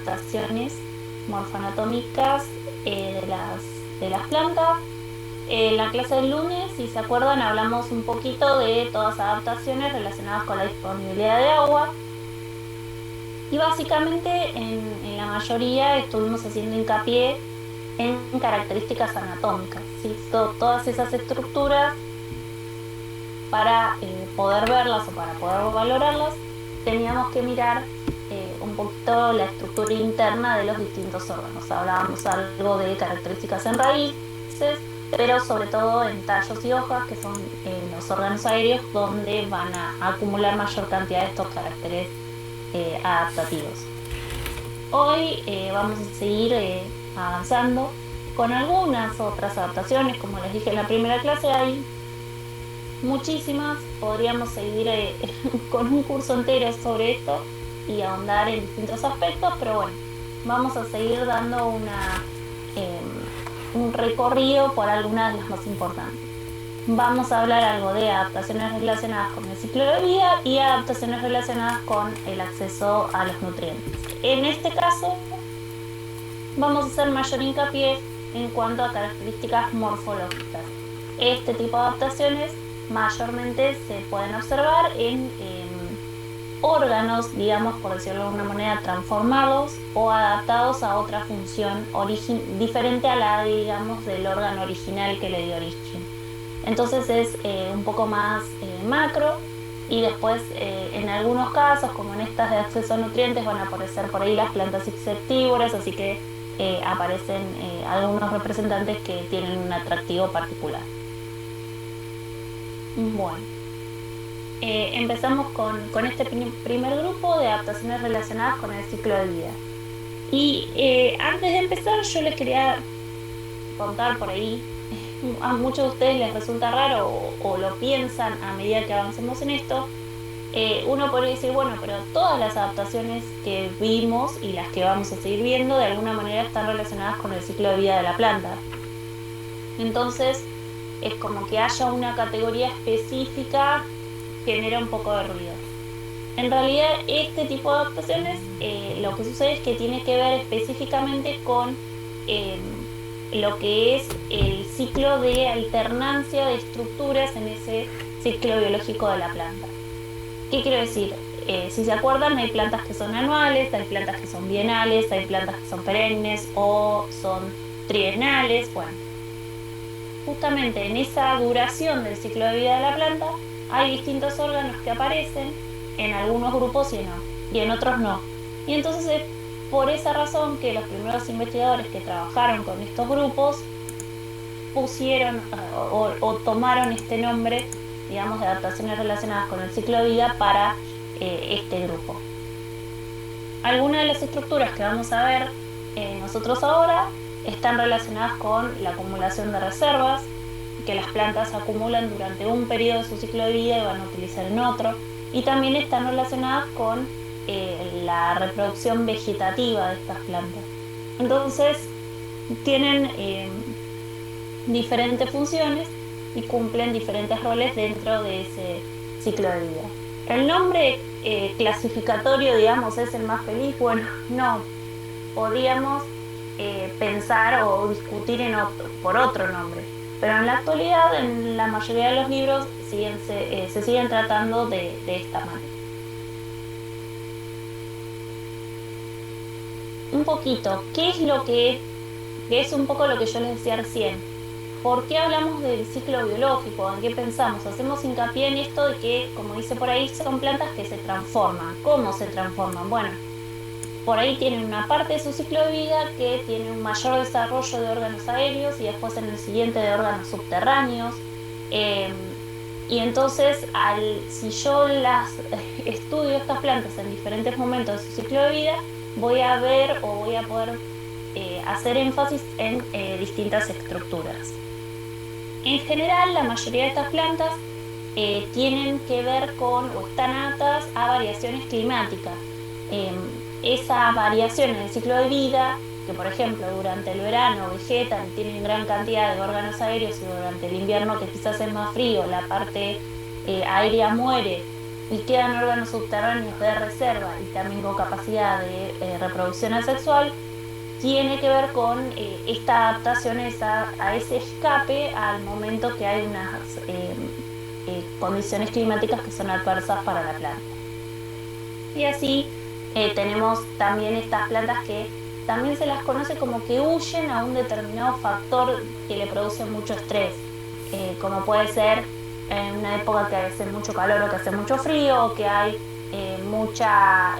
adaptaciones morfoanatómicas de las plantas. En la clase del lunes, si se acuerdan, hablamos un poquito de todas las adaptaciones relacionadas con la disponibilidad de agua y básicamente en la mayoría estuvimos haciendo hincapié en características anatómicas, ¿sí? Todas esas estructuras para poder verlas o para poder valorarlas, teníamos que mirar un poquito la estructura interna de los distintos órganos. Hablábamos algo de características en raíces, pero sobre todo en tallos y hojas, que son los órganos aéreos donde van a acumular mayor cantidad de estos caracteres adaptativos. Hoy vamos a seguir avanzando con algunas otras adaptaciones. Como les dije en la primera clase, hay muchísimas, podríamos seguir con un curso entero sobre esto y ahondar en distintos aspectos, pero bueno, vamos a seguir dando un recorrido por algunas de las más importantes. Vamos a hablar algo de adaptaciones relacionadas con el ciclo de vida y adaptaciones relacionadas con el acceso a los nutrientes. En este caso, vamos a hacer mayor hincapié en cuanto a características morfológicas. Este tipo de adaptaciones mayormente se pueden observar en órganos, digamos, por decirlo de alguna manera, transformados o adaptados a otra función diferente a la, digamos, del órgano original que le dio origen. Entonces es un poco más macro y después en algunos casos, como en estas de acceso a nutrientes, van a aparecer por ahí las plantas insectívoras, así que aparecen algunos representantes que tienen un atractivo particular. Bueno, empezamos con este primer grupo de adaptaciones relacionadas con el ciclo de vida. Y antes de empezar, yo les quería contar por ahí, a muchos de ustedes les resulta raro o lo piensan a medida que avancemos en esto. Uno podría decir, bueno, pero todas las adaptaciones que vimos y las que vamos a seguir viendo de alguna manera están relacionadas con el ciclo de vida de la planta. Entonces, es como que haya una categoría específica genera un poco de ruido. En realidad, este tipo de adaptaciones, lo que sucede es que tiene que ver específicamente con lo que es el ciclo de alternancia de estructuras en ese ciclo biológico de la planta. ¿Qué quiero decir? Si se acuerdan, hay plantas que son anuales, hay plantas que son bienales, hay plantas que son perennes o son trienales. Bueno, justamente en esa duración del ciclo de vida de la planta hay distintos órganos que aparecen, en algunos grupos y en otros no. Y entonces es por esa razón que los primeros investigadores que trabajaron con estos grupos pusieron o tomaron este nombre, digamos, de adaptaciones relacionadas con el ciclo de vida para este grupo. Algunas de las estructuras que vamos a ver nosotros ahora están relacionadas con la acumulación de reservas que las plantas acumulan durante un periodo de su ciclo de vida y van a utilizar en otro, y también están relacionadas con la reproducción vegetativa de estas plantas. Entonces, tienen diferentes funciones y cumplen diferentes roles dentro de ese ciclo de vida. El nombre clasificatorio, digamos, es el más feliz. Bueno, no, podríamos pensar o discutir por otro nombre, pero en la actualidad en la mayoría de los libros se siguen tratando de esta manera. Un poquito, ¿qué es lo que es un poco lo que yo les decía recién? ¿Por qué hablamos del ciclo biológico? ¿En qué pensamos? Hacemos hincapié en esto de que, como dice por ahí, son plantas que se transforman. ¿Cómo se transforman? Bueno, por ahí tienen una parte de su ciclo de vida que tiene un mayor desarrollo de órganos aéreos y después en el siguiente de órganos subterráneos. Y entonces, si yo las estudio estas plantas en diferentes momentos de su ciclo de vida, voy a ver o voy a poder hacer énfasis en distintas estructuras. En general, la mayoría de estas plantas tienen que ver con o están atas a variaciones climáticas. Esa variación en el ciclo de vida, que por ejemplo durante el verano vegetan y tienen gran cantidad de órganos aéreos y durante el invierno, que quizás es más frío, la parte aérea muere y quedan órganos subterráneos de reserva y también con capacidad de reproducción asexual, tiene que ver con esta adaptación a ese escape al momento que hay unas condiciones climáticas que son adversas para la planta. Y así tenemos también estas plantas que también se las conoce como que huyen a un determinado factor que le produce mucho estrés, como puede ser en una época que hace mucho calor o que hace mucho frío, o que hay mucha,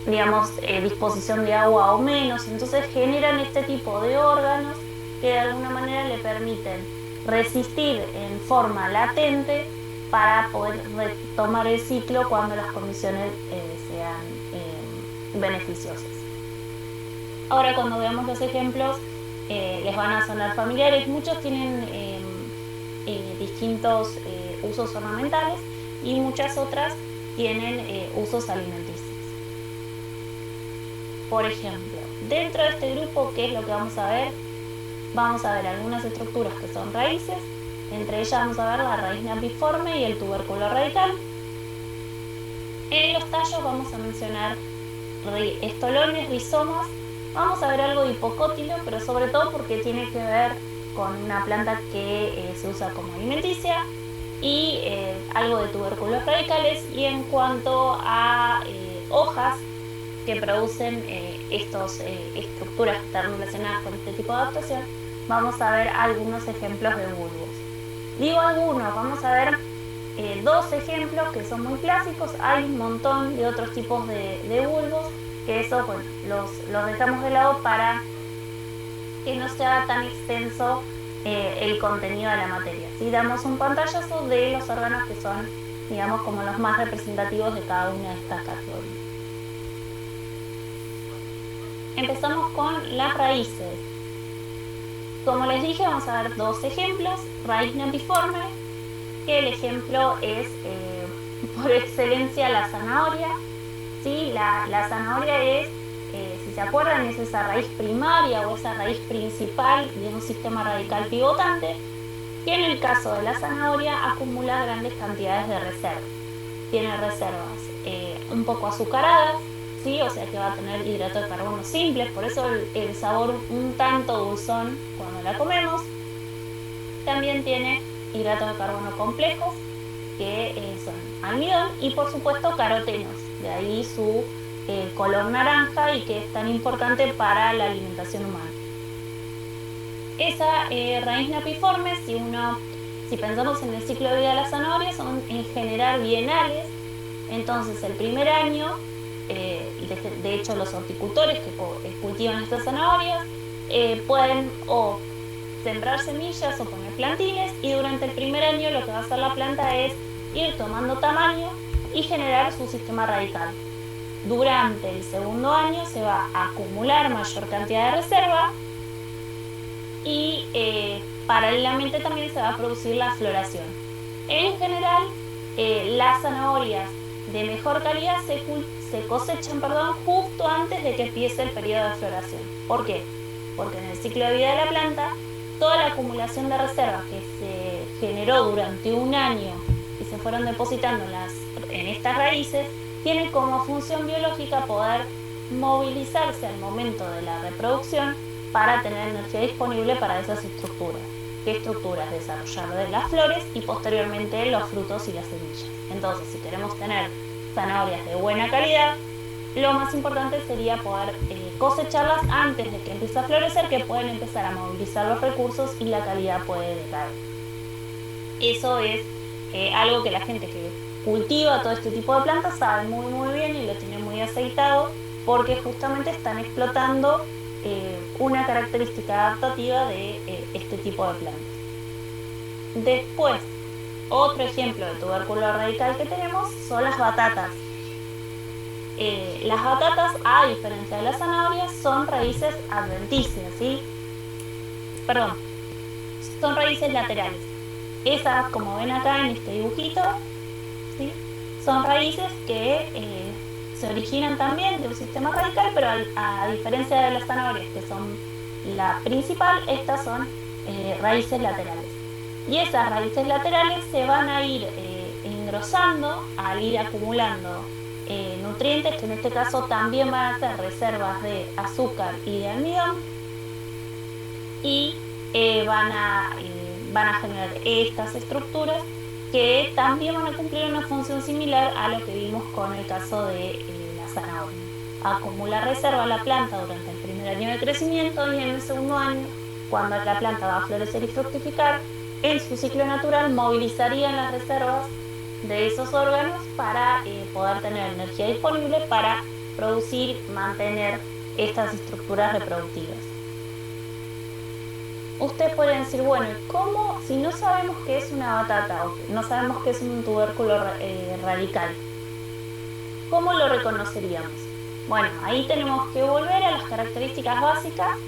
digamos, disposición de agua o menos. Entonces generan este tipo de órganos que de alguna manera le permiten resistir en forma latente para poder retomar el ciclo cuando las condiciones sean beneficiosas. Ahora, cuando veamos los ejemplos, les van a sonar familiares. Muchos tienen distintos usos ornamentales y muchas otras tienen usos alimenticios. Por ejemplo, dentro de este grupo, ¿qué es lo que vamos a ver? Vamos a ver algunas estructuras que son raíces. Entre ellas vamos a ver la raíz napiforme y el tubérculo radical. En los tallos vamos a mencionar estolones, rizomas. Vamos a ver algo de hipocótilo, pero sobre todo porque tiene que ver con una planta que se usa como alimenticia, y algo de tubérculos radicales. Y en cuanto a hojas que producen estas estructuras que están relacionadas con este tipo de adaptación, vamos a ver algunos ejemplos de bulbos. Digo algunos, vamos a ver dos ejemplos que son muy clásicos. Hay un montón de otros tipos de bulbos, que eso, bueno, los dejamos de lado para que no sea tan extenso el contenido de la materia. ¿Sí? Damos un pantallazo de los órganos que son, digamos, como los más representativos de cada una de estas categorías. Empezamos con las raíces. Como les dije, vamos a ver dos ejemplos. Raíz napiforme, que el ejemplo es por excelencia la zanahoria. ¿Sí? La zanahoria es, si se acuerdan, es esa raíz primaria o esa raíz principal de un sistema radical pivotante, que en el caso de la zanahoria acumula grandes cantidades de reservas. Tiene reservas un poco azucaradas, ¿sí? O sea que va a tener hidratos de carbono simples, por eso el sabor un tanto dulzón cuando la comemos. También tiene hidratos de carbono complejos, que son almidón, y por supuesto carotenos, de ahí su color naranja y que es tan importante para la alimentación humana. Esa raíz napiforme, si pensamos en el ciclo de vida de las zanahorias, son en general bienales. Entonces el primer año, de hecho los horticultores que cultivan estas zanahorias pueden o sembrar semillas o poner plantines, y durante el primer año lo que va a hacer la planta es ir tomando tamaño y generar su sistema radical. Durante el segundo año se va a acumular mayor cantidad de reserva y paralelamente también se va a producir la floración. En general, las zanahorias de mejor calidad se cosechan, justo antes de que empiece el periodo de floración. ¿Por qué? Porque en el ciclo de vida de la planta, toda la acumulación de reservas que se generó durante un año y se fueron depositando en estas raíces, tiene como función biológica poder movilizarse al momento de la reproducción para tener energía disponible para esas estructuras. ¿Qué estructuras? Desarrollar de las flores y posteriormente los frutos y las semillas. Entonces, si queremos tener zanahorias de buena calidad, lo más importante sería poder cosecharlas antes de que empiece a florecer, que pueden empezar a movilizar los recursos y la calidad puede decaer. Eso es algo que la gente que cultiva todo este tipo de plantas sabe muy muy bien y lo tiene muy aceitado, porque justamente están explotando una característica adaptativa de este tipo de plantas. Después, otro ejemplo de tubérculo radical que tenemos son las batatas. Las batatas, a diferencia de las zanahorias, son raíces adventicias, ¿sí? Perdón, son raíces laterales. Esas, como ven acá en este dibujito, ¿sí? Son raíces que se originan también de un sistema radical, pero a diferencia de las zanahorias, que son la principal, estas son raíces laterales. Y esas raíces laterales se van a ir engrosando al ir acumulando nutrientes, que en este caso también van a ser reservas de azúcar y de almidón, y van a generar estas estructuras que también van a cumplir una función similar a lo que vimos con el caso de la zanahoria. Acumula reserva la planta durante el primer año de crecimiento, y en el segundo año, cuando la planta va a florecer y fructificar, en su ciclo natural movilizarían las reservas de esos órganos para poder tener energía disponible para producir, mantener estas estructuras reproductivas. Ustedes pueden decir, bueno, ¿cómo, si no sabemos qué es una batata o no sabemos qué es un tubérculo radical, cómo lo reconoceríamos? Bueno, ahí tenemos que volver a las características básicas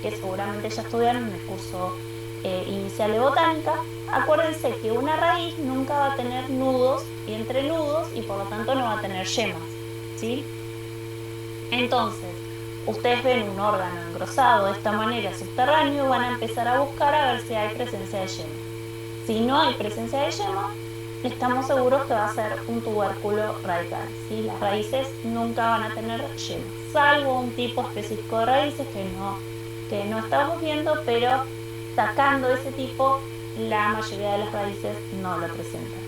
que seguramente ya estudiaron en el curso inicial de botánica. Acuérdense que una raíz nunca va a tener nudos y entrenudos, y por lo tanto no va a tener yemas, ¿sí? Entonces, ustedes ven un órgano engrosado de esta manera subterráneo y van a empezar a buscar a ver si hay presencia de yema. Si no hay presencia de yema, estamos seguros que va a ser un tubérculo radical, ¿sí? Las raíces nunca van a tener yemas, salvo un tipo específico de raíces que no estamos viendo, pero sacando ese tipo, la mayoría de las raíces no lo presentan.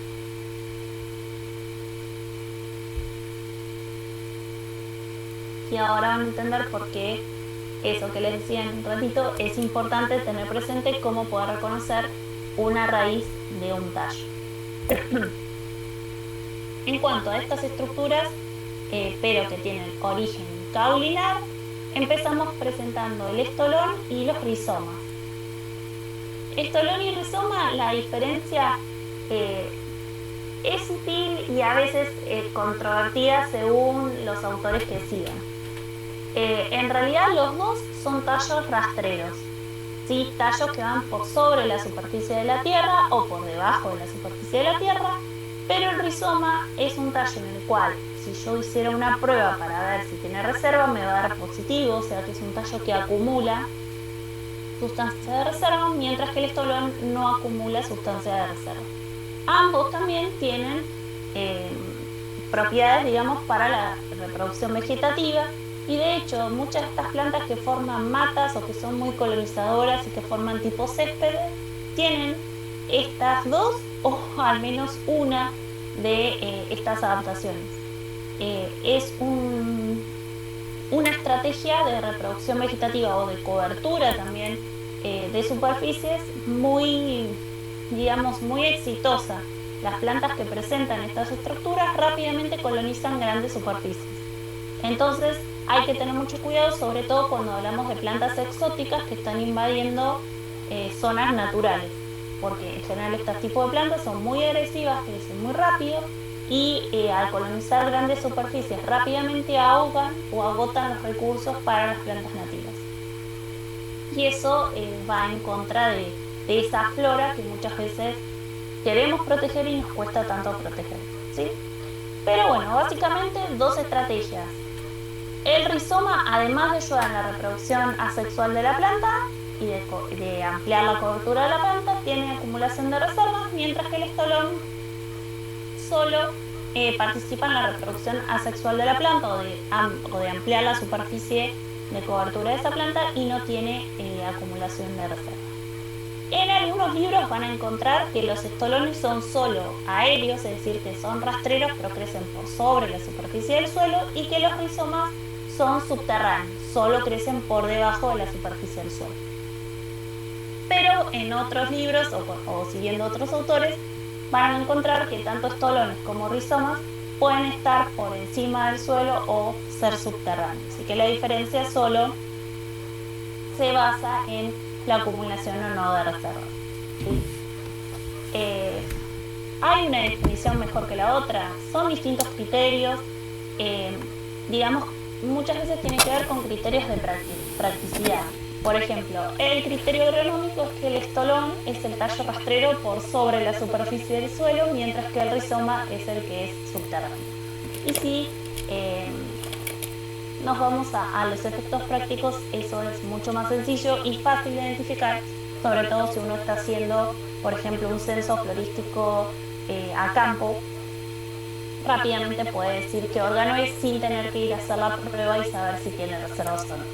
Y ahora van a entender por qué eso que les decía en un ratito es importante tener presente cómo poder reconocer una raíz de un tallo. En cuanto a estas estructuras, pero que tienen origen caulinar, empezamos presentando el estolón y los rizomas. Estolón y rizoma, la diferencia es sutil y a veces controvertida según los autores que sigan. En realidad los dos son tallos rastreros, ¿sí? Tallos que van por sobre la superficie de la tierra o por debajo de la superficie de la tierra, pero el rizoma es un tallo en el cual, si yo hiciera una prueba para ver si tiene reserva, me va a dar positivo, o sea que es un tallo que acumula sustancia de reserva, mientras que el estolón no acumula sustancia de reserva. Ambos también tienen propiedades, digamos, para la reproducción vegetativa, y de hecho muchas de estas plantas que forman matas o que son muy colonizadoras y que forman tipo césped tienen estas dos o al menos una de estas adaptaciones. Es una estrategia de reproducción vegetativa o de cobertura también de superficies muy, digamos, muy exitosa. Las plantas que presentan estas estructuras rápidamente colonizan grandes superficies. Entonces hay que tener mucho cuidado, sobre todo cuando hablamos de plantas exóticas que están invadiendo zonas naturales, porque en general estos tipos de plantas son muy agresivas, crecen muy rápido, y al colonizar grandes superficies rápidamente ahogan o agotan los recursos para las plantas nativas. Y eso va en contra de esa flora que muchas veces queremos proteger y nos cuesta tanto proteger, ¿sí? Pero bueno, básicamente dos estrategias. El rizoma, además de ayudar en la reproducción asexual de la planta y de ampliar la cobertura de la planta, tiene acumulación de reservas, mientras que el estolón solo participa en la reproducción asexual de la planta o de ampliar la superficie de cobertura de esa planta, y no tiene acumulación de reservas. En algunos libros van a encontrar que los estolones son solo aéreos, es decir, que son rastreros pero crecen por sobre la superficie del suelo, y que los rizomas son subterráneos, solo crecen por debajo de la superficie del suelo. Pero en otros libros, o siguiendo otros autores, van a encontrar que tanto estolones como rizomas pueden estar por encima del suelo o ser subterráneos, y que la diferencia solo se basa en la acumulación o no de reservas, ¿sí? Hay una definición mejor que la otra, son distintos criterios, digamos, muchas veces tiene que ver con criterios de practicidad. Por ejemplo, el criterio agronómico es que el estolón es el tallo rastrero por sobre la superficie del suelo, mientras que el rizoma es el que es subterráneo. Y si nos vamos a los efectos prácticos, eso es mucho más sencillo y fácil de identificar, sobre todo si uno está haciendo, por ejemplo, un censo florístico a campo, rápidamente puede decir qué órgano es sin tener que ir a hacer la prueba y saber si tiene reservas o no.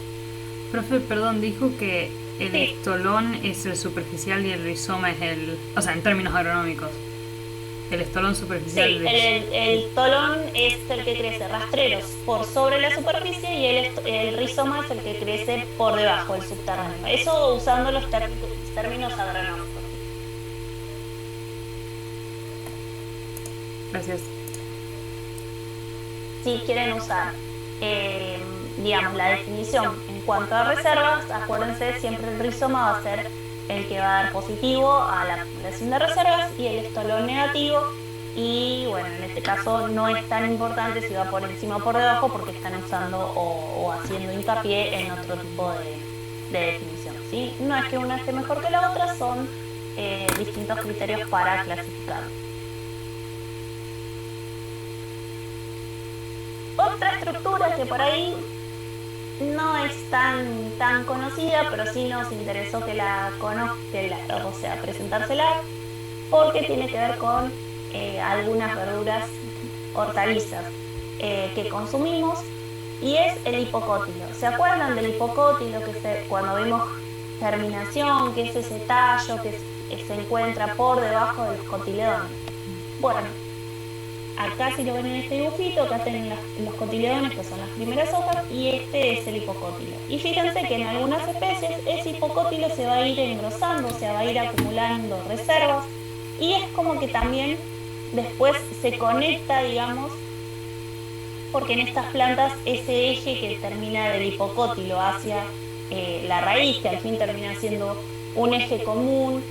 Profe, perdón, dijo que el Sí, estolón es el superficial y el rizoma es el... O sea, en términos agronómicos. El estolón superficial sí, es... el tolón es el que crece rastreros por sobre la superficie y el rizoma es el que crece por debajo, el subterráneo. Eso usando los términos agronómicos. Gracias. Si quieren usar, eh, digamos, la definición en cuanto a reservas, acuérdense, siempre el rizoma va a ser el que va a dar positivo a la acumulación de reservas y el estolón negativo. Y bueno, en este caso no es tan importante si va por encima o por debajo porque están usando o haciendo hincapié en otro tipo de definición, ¿sí? No es que una esté mejor que la otra, son distintos criterios para clasificarlo. Otra estructura que por ahí no es tan conocida, pero sí nos interesó que la conozca, o sea, presentársela, porque tiene que ver con algunas verduras, hortalizas que consumimos, y es el hipocótilo. ¿Se acuerdan del hipocótilo cuando vemos germinación, que es ese tallo que se encuentra por debajo de los cotiledones? Bueno, acá si lo ven en este dibujito, acá tienen los cotiledones, que son las primeras hojas, y este es el hipocótilo. Y fíjense que en algunas especies ese hipocótilo se va a ir engrosando, o sea, va a ir acumulando reservas, y es como que también después se conecta, digamos, porque en estas plantas ese eje que termina del hipocótilo hacia la raíz, que al fin termina siendo un eje común,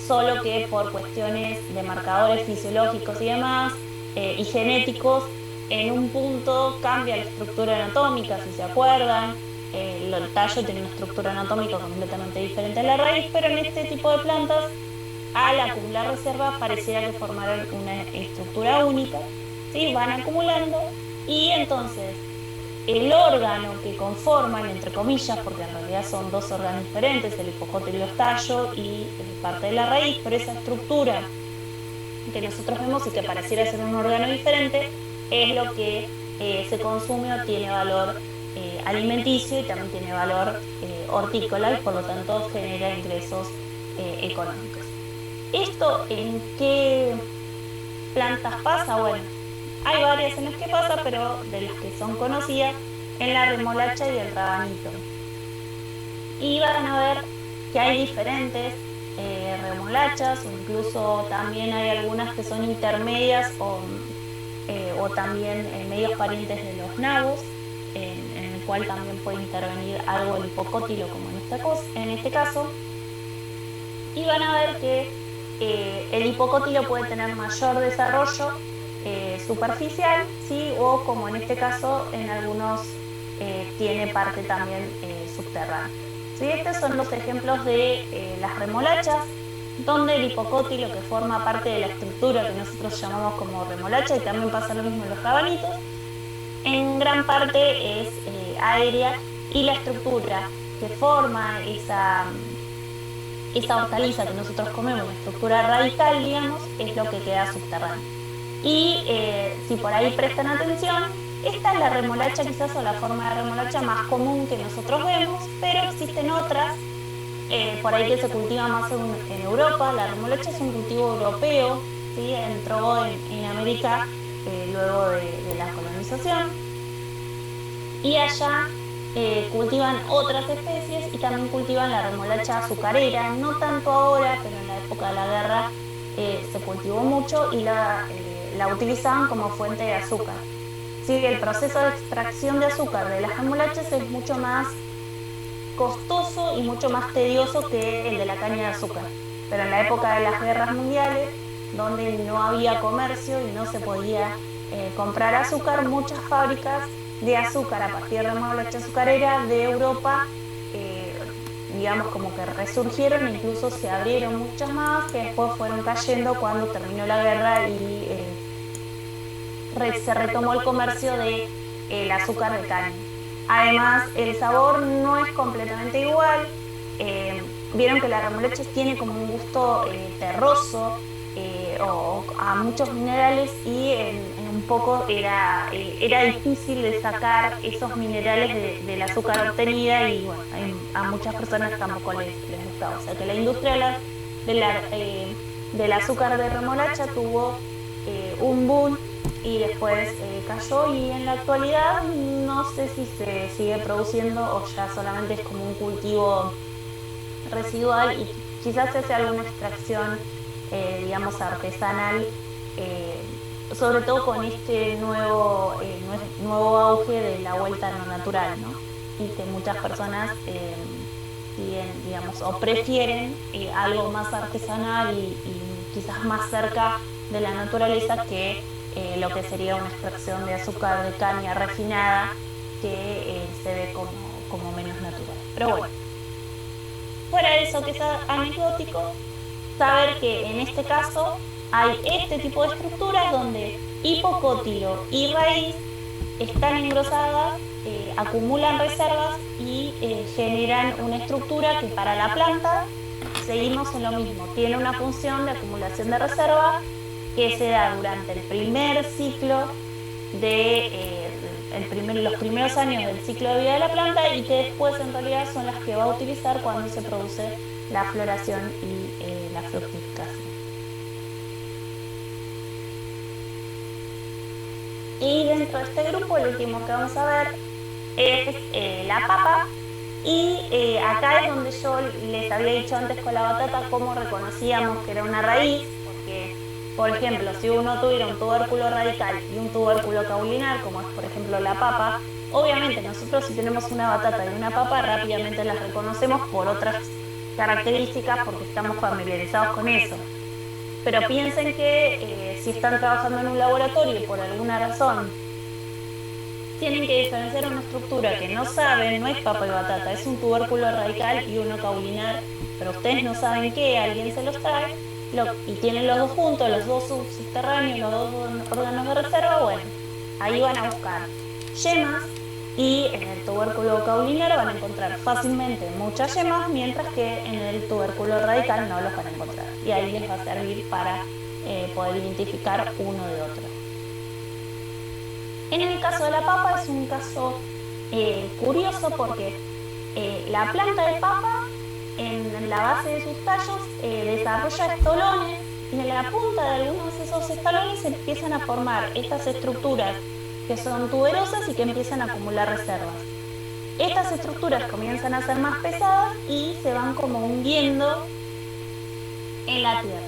solo que por cuestiones de marcadores fisiológicos y demás, y genéticos, en un punto cambia la estructura anatómica, si se acuerdan. El tallo tiene una estructura anatómica completamente diferente a la raíz, pero en este tipo de plantas, al acumular reservas, pareciera que formaran una estructura única, ¿sí? Van acumulando y entonces el órgano que conforman, entre comillas, porque en realidad son dos órganos diferentes, el hipocótilo es tallo y parte de la raíz, pero esa estructura que nosotros vemos y que pareciera ser un órgano diferente, es lo que se consume o tiene valor alimenticio y también tiene valor hortícola y por lo tanto genera ingresos económicos. ¿Esto en qué plantas pasa? Bueno, hay varias en las que pasa, pero de las que son conocidas, en la remolacha y el rabanito. Y van a ver que hay diferentes remolachas o incluso también hay algunas que son intermedias o también medios parientes de los nabos, en el cual también puede intervenir algo el hipocótilo como en este caso. Y van a ver que el hipocótilo puede tener mayor desarrollo superficial, ¿sí? O como en este caso, en algunos tiene parte también subterránea. ¿Sí? Estos son los ejemplos de las remolachas, donde el hipocótilo que forma parte de la estructura que nosotros llamamos como remolacha, y también pasa lo mismo en los rabanitos, en gran parte es aérea y la estructura que forma esa hortaliza que nosotros comemos, la estructura radical, digamos, es lo que queda subterráneo. Y si por ahí prestan atención, esta es la remolacha quizás o la forma de remolacha más común que nosotros vemos, pero existen otras por ahí que se cultiva más en Europa. La remolacha es un cultivo europeo, ¿sí? Entró en América luego de la colonización y allá cultivan otras especies y también cultivan la remolacha azucarera, no tanto ahora, pero en la época de la guerra se cultivó mucho y la utilizaban como fuente de azúcar. Sí, el proceso de extracción de azúcar de las remolachas es mucho más costoso y mucho más tedioso que el de la caña de azúcar. Pero en la época de las guerras mundiales, donde no había comercio y no se podía comprar azúcar, muchas fábricas de azúcar a partir de remolacha azucarera de Europa, digamos como que resurgieron, e incluso se abrieron muchas más que después fueron cayendo cuando terminó la guerra y se retomó el comercio de el azúcar de caña. Además, el sabor no es completamente igual. Vieron que la remolacha tiene como un gusto terroso, o a muchos minerales y en un poco era difícil de sacar esos minerales del azúcar obtenida y bueno, a muchas personas tampoco les gustaba. O sea que la industria de del azúcar de remolacha tuvo un boom y después cayó y en la actualidad no sé si se sigue produciendo o ya solamente es como un cultivo residual y quizás se hace alguna extracción, digamos, artesanal, sobre todo con este nuevo auge de la vuelta a lo natural, ¿no? Y que muchas personas siguen, digamos, o prefieren algo más artesanal y quizás más cerca de la naturaleza que lo que sería una extracción de azúcar de caña refinada que se ve como menos natural. Pero bueno. Fuera de eso que es anecdótico, saber que en este caso hay este tipo de estructuras donde hipocótilo y raíz están engrosadas, acumulan reservas y generan una estructura que para la planta seguimos en lo mismo, tiene una función de acumulación de reserva que se da durante el primer ciclo los primeros años del ciclo de vida de la planta y que después en realidad son las que va a utilizar cuando se produce la floración y la fructificación. Y dentro de este grupo, el último que vamos a ver es la papa. Y acá es donde yo les había dicho antes con la batata cómo reconocíamos que era una raíz, porque, por ejemplo, si uno tuviera un tubérculo radical y un tubérculo caulinar, como es por ejemplo la papa, obviamente nosotros si tenemos una batata y una papa rápidamente las reconocemos por otras características porque estamos familiarizados con eso. Pero piensen que si están trabajando en un laboratorio y por alguna razón tienen que diferenciar una estructura que no saben, no es papa y batata, es un tubérculo radical y uno caulinar, pero ustedes no saben qué, alguien se los trae y tienen los dos juntos, los dos subterráneos, los dos órganos de reserva, bueno, ahí van a buscar yemas y en el tubérculo caulinar van a encontrar fácilmente muchas yemas, mientras que en el tubérculo radical no los van a encontrar. Y ahí les va a servir para poder identificar uno de otro. En el caso de la papa es un caso curioso porque la planta de papa en la base de sus tallos desarrolla estolones y en la punta de algunos de esos estolones se empiezan a formar estas estructuras que son tuberosas y que empiezan a acumular reservas. Estas estructuras comienzan a ser más pesadas y se van como hundiendo en la tierra.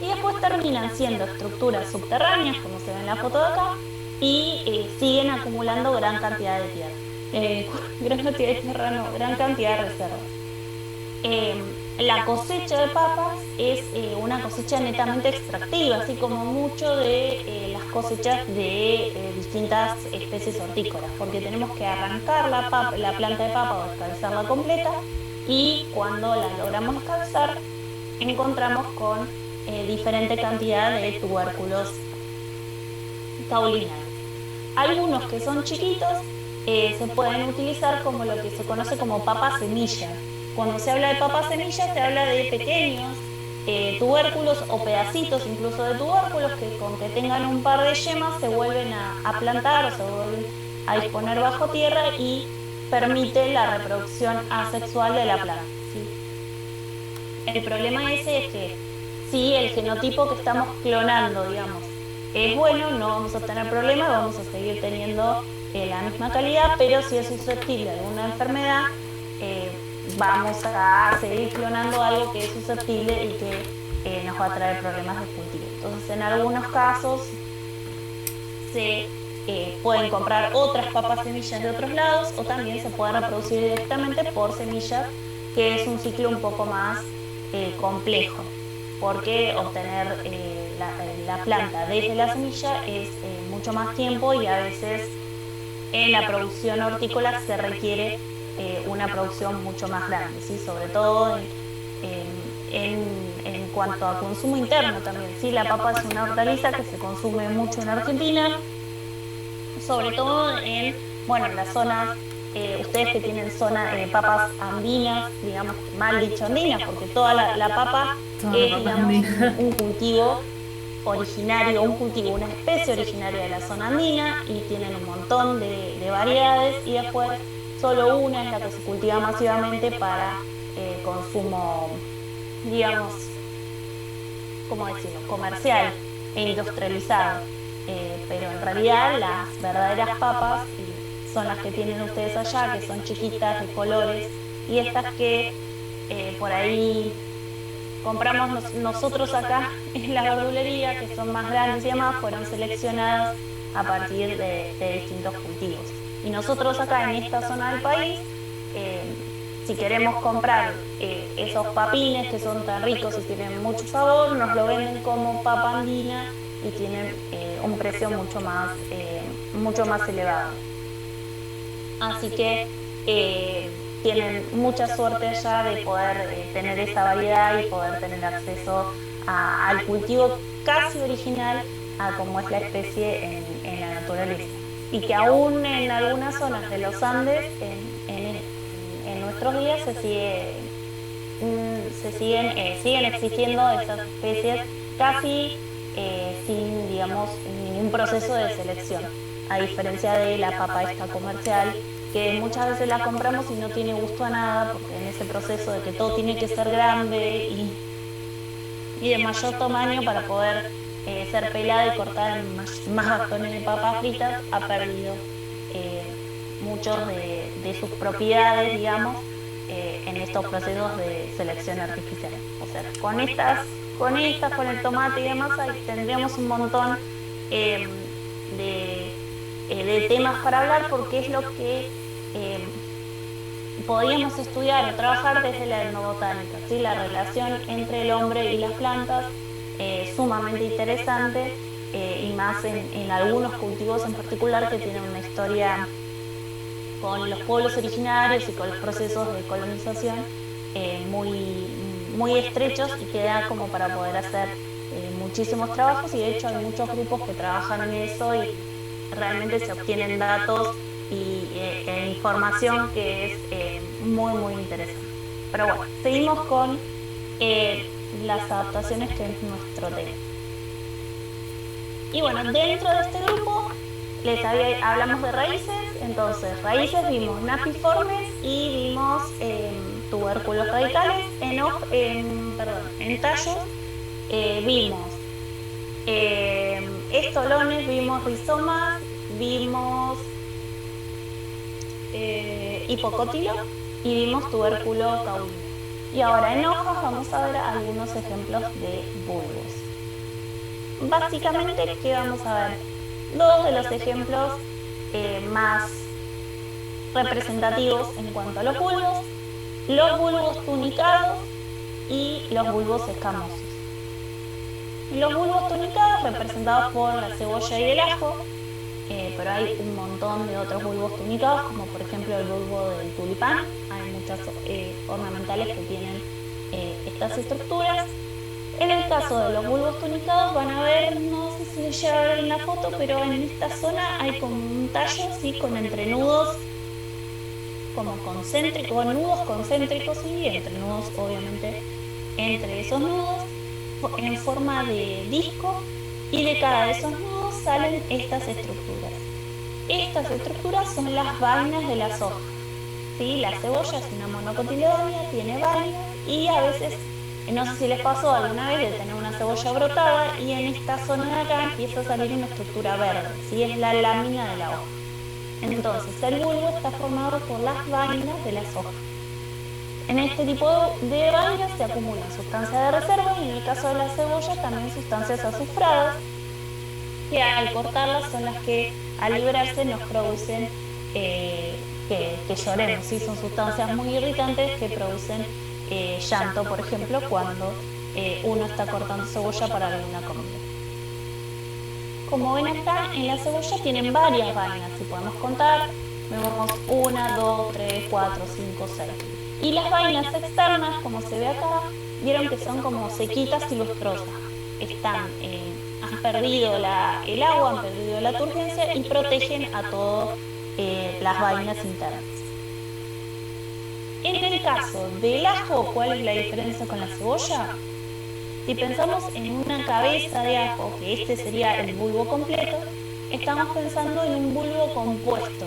Y después terminan siendo estructuras subterráneas, como se ve en la foto de acá, y siguen acumulando gran cantidad de tierra. Gran cantidad de tierra, no, gran cantidad de reservas. La cosecha de papas es una cosecha netamente extractiva, así como mucho de las cosechas de distintas especies hortícolas, porque tenemos que arrancar la planta de papa o descabezarla completa y cuando la logramos descabezar encontramos con diferente cantidad de tubérculos caulinares. Algunos que son chiquitos se pueden utilizar como lo que se conoce como papa semilla. Cuando se habla de papa semilla se habla de pequeños tubérculos o pedacitos incluso de tubérculos que con que tengan un par de yemas se vuelven a plantar o se vuelven a disponer bajo tierra y permite la reproducción asexual de la planta, ¿sí? El problema ese es que si el genotipo que estamos clonando, digamos, es bueno, no vamos a tener problemas, vamos a seguir teniendo la misma calidad, pero si es susceptible a alguna enfermedad, vamos a seguir clonando algo que es susceptible y que nos va a traer problemas de cultivo. Entonces, en algunos casos se pueden comprar otras papas semillas de otros lados o también se puede reproducir directamente por semillas, que es un ciclo un poco más complejo, porque obtener la planta desde la semilla es mucho más tiempo y a veces en la producción hortícola se requiere una producción mucho más grande, ¿sí? Sobre todo en cuanto a consumo interno también. ¿Sí? La papa es una hortaliza que se consume mucho en Argentina, sobre todo en, bueno, las zonas, ustedes que tienen papas andinas, digamos, mal dicho andinas, porque toda la papa es, digamos, un cultivo originario, un cultivo, una especie originaria de la zona andina y tienen un montón de variedades y después solo una es la que se cultiva masivamente para consumo, digamos, ¿cómo decirlo?, comercial e industrializado. Pero en realidad las verdaderas papas son las que tienen ustedes allá, que son chiquitas, de colores, y estas que por ahí compramos nosotros acá en la verdulería, que son más grandes y demás, fueron seleccionadas a partir de distintos cultivos. Y nosotros acá en esta zona del país, eh, si queremos comprar esos papines que son tan ricos y tienen mucho sabor, nos lo venden como papa andina y tienen un precio mucho más elevado. Así que tienen mucha suerte allá de poder tener esa variedad y poder tener acceso al cultivo casi original a como es la especie en la naturaleza. Y que aún en algunas zonas de los Andes, en nuestros días siguen existiendo esas especies casi sin, digamos, ningún proceso de selección, a diferencia de la papa esta comercial, que muchas veces la compramos y no tiene gusto a nada, porque en ese proceso de que todo tiene que ser grande y de mayor tamaño para poder ser pelada y cortada en más bastones de papas fritas, ha perdido eh, muchos de sus propiedades, digamos, en estos procesos de selección artificial. O sea, con el tomate y demás, ahí tendríamos un montón eh, de temas para hablar porque es lo que podríamos estudiar o trabajar desde la etnobotánica, ¿sí? La relación entre el hombre y las plantas, sumamente interesante, y más en algunos cultivos en particular que tienen una historia con los pueblos originarios y con los procesos de colonización muy estrechos y que da como para poder hacer muchísimos trabajos, y de hecho hay muchos grupos que trabajan en eso y realmente se obtienen datos e información que es muy interesante. Pero bueno, seguimos con las adaptaciones, que es nuestro tema. Y bueno, dentro de este grupo hablamos de raíces. Entonces raíces vimos napiformes y vimos tubérculos radicales en tallos. Vimos estolones, vimos rizomas, vimos hipocótilo y vimos tubérculo caulino. Y ahora en hojas vamos a ver algunos ejemplos de bulbos. Básicamente, ¿qué vamos a ver? Dos de los ejemplos más representativos en cuanto a los bulbos tunicados y los bulbos escamosos. Los bulbos tunicados representados por la cebolla y el ajo, pero hay un montón de otros bulbos tunicados, como por ejemplo el bulbo del tulipán. Hay muchas ornamentales que tienen estas estructuras. En el caso de los bulbos tunicados van a ver, no sé si se llega a ver en la foto, pero en esta zona hay como un tallo, ¿sí?, con entrenudos como concéntricos, con nudos concéntricos y entrenudos obviamente entre esos nudos en forma de disco, y de cada de esos nudos salen estas estructuras. Estas estructuras son las vainas de las hojas, ¿sí? La cebolla es una monocotiledónea, tiene vainas y a veces, no sé si les pasó alguna vez de tener una cebolla brotada y en esta zona de acá empieza a salir una estructura verde, ¿sí? Es la lámina de la hoja. Entonces el bulbo está formado por las vainas de las hojas. En este tipo de vainas se acumulan sustancias de reserva y en el caso de la cebolla también sustancias azufradas, que al cortarlas son las que al librarse nos producen que lloremos, ¿sí? Son sustancias muy irritantes que producen llanto, por ejemplo, cuando uno está cortando cebolla para alguna comida. Como ven acá, en la cebolla tienen varias vainas, si podemos contar, vemos 1, 2, 3, 4, 5, 6. Y las vainas externas, como se ve acá, vieron que son como sequitas y lustrosas. Han perdido el agua, han perdido la turgencia y protegen a todas las vainas internas. En el caso del ajo, ¿cuál es la diferencia con la cebolla? Si pensamos en una cabeza de ajo, que este sería el bulbo completo, estamos pensando en un bulbo compuesto,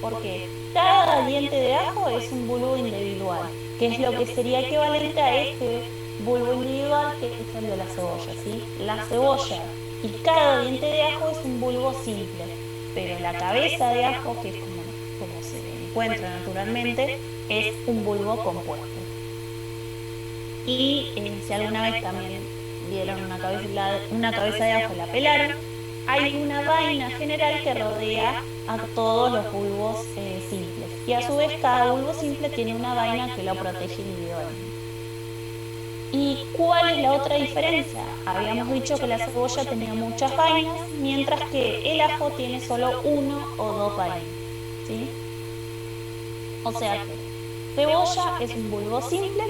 porque cada diente de ajo es un bulbo individual, que es lo que sería equivalente a este bulbo individual que es el de la cebolla, ¿sí? La cebolla y cada diente de ajo es un bulbo simple, pero la cabeza de ajo, que es como se encuentra naturalmente, es un bulbo compuesto. Y si alguna vez también vieron una cabeza de ajo y la pelaron, hay una vaina general que rodea a todos los bulbos simples. Y a su vez cada bulbo simple tiene una vaina que lo protege individualmente. ¿Y cuál es la otra diferencia? Habíamos dicho que la cebolla tenía muchas vainas, mientras que el ajo tiene solo uno o dos vainas, ¿sí? O sea que cebolla es un bulbo simple,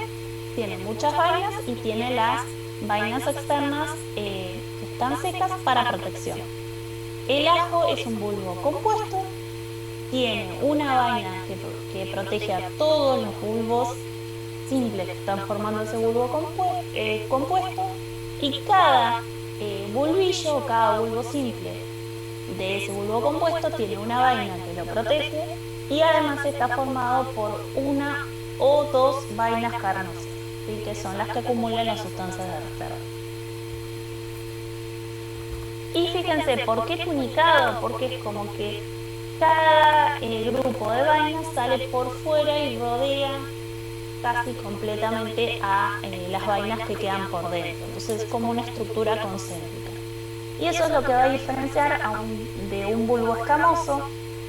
tiene muchas vainas y tiene las vainas externas que están secas para protección. El ajo es un bulbo compuesto, tiene una vaina que protege a todos los bulbos simples que están formando ese bulbo compuesto, y cada bulbillo o cada bulbo simple de ese bulbo compuesto tiene una vaina que lo protege y además está formado por una o dos vainas carnosas, ¿sí? Que son las que acumulan las sustancias de reserva. Y fíjense, ¿por qué tunicado? Porque es como que cada grupo de vainas sale por fuera y rodea casi completamente a las vainas que quedan por dentro. Entonces es como una estructura concéntrica. Y eso es lo que va a diferenciar de un bulbo escamoso,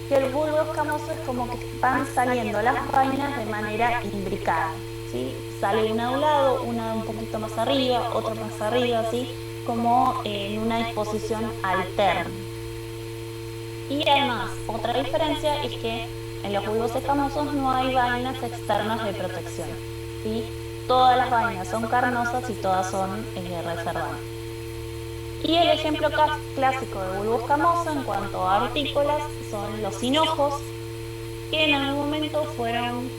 que el bulbo escamoso es como que van saliendo las vainas de manera imbricada, ¿sí? Sale una de un lado, una un poquito más arriba, otra más arriba, ¿sí? Como en una disposición alterna. Y además, otra diferencia es que en los bulbos escamosos no hay vainas externas de protección, ¿sí? Todas las vainas son carnosas y todas son reservadas. Y el ejemplo clásico de bulbo escamoso en cuanto a hortícolas son los hinojos, que en algún momento fueron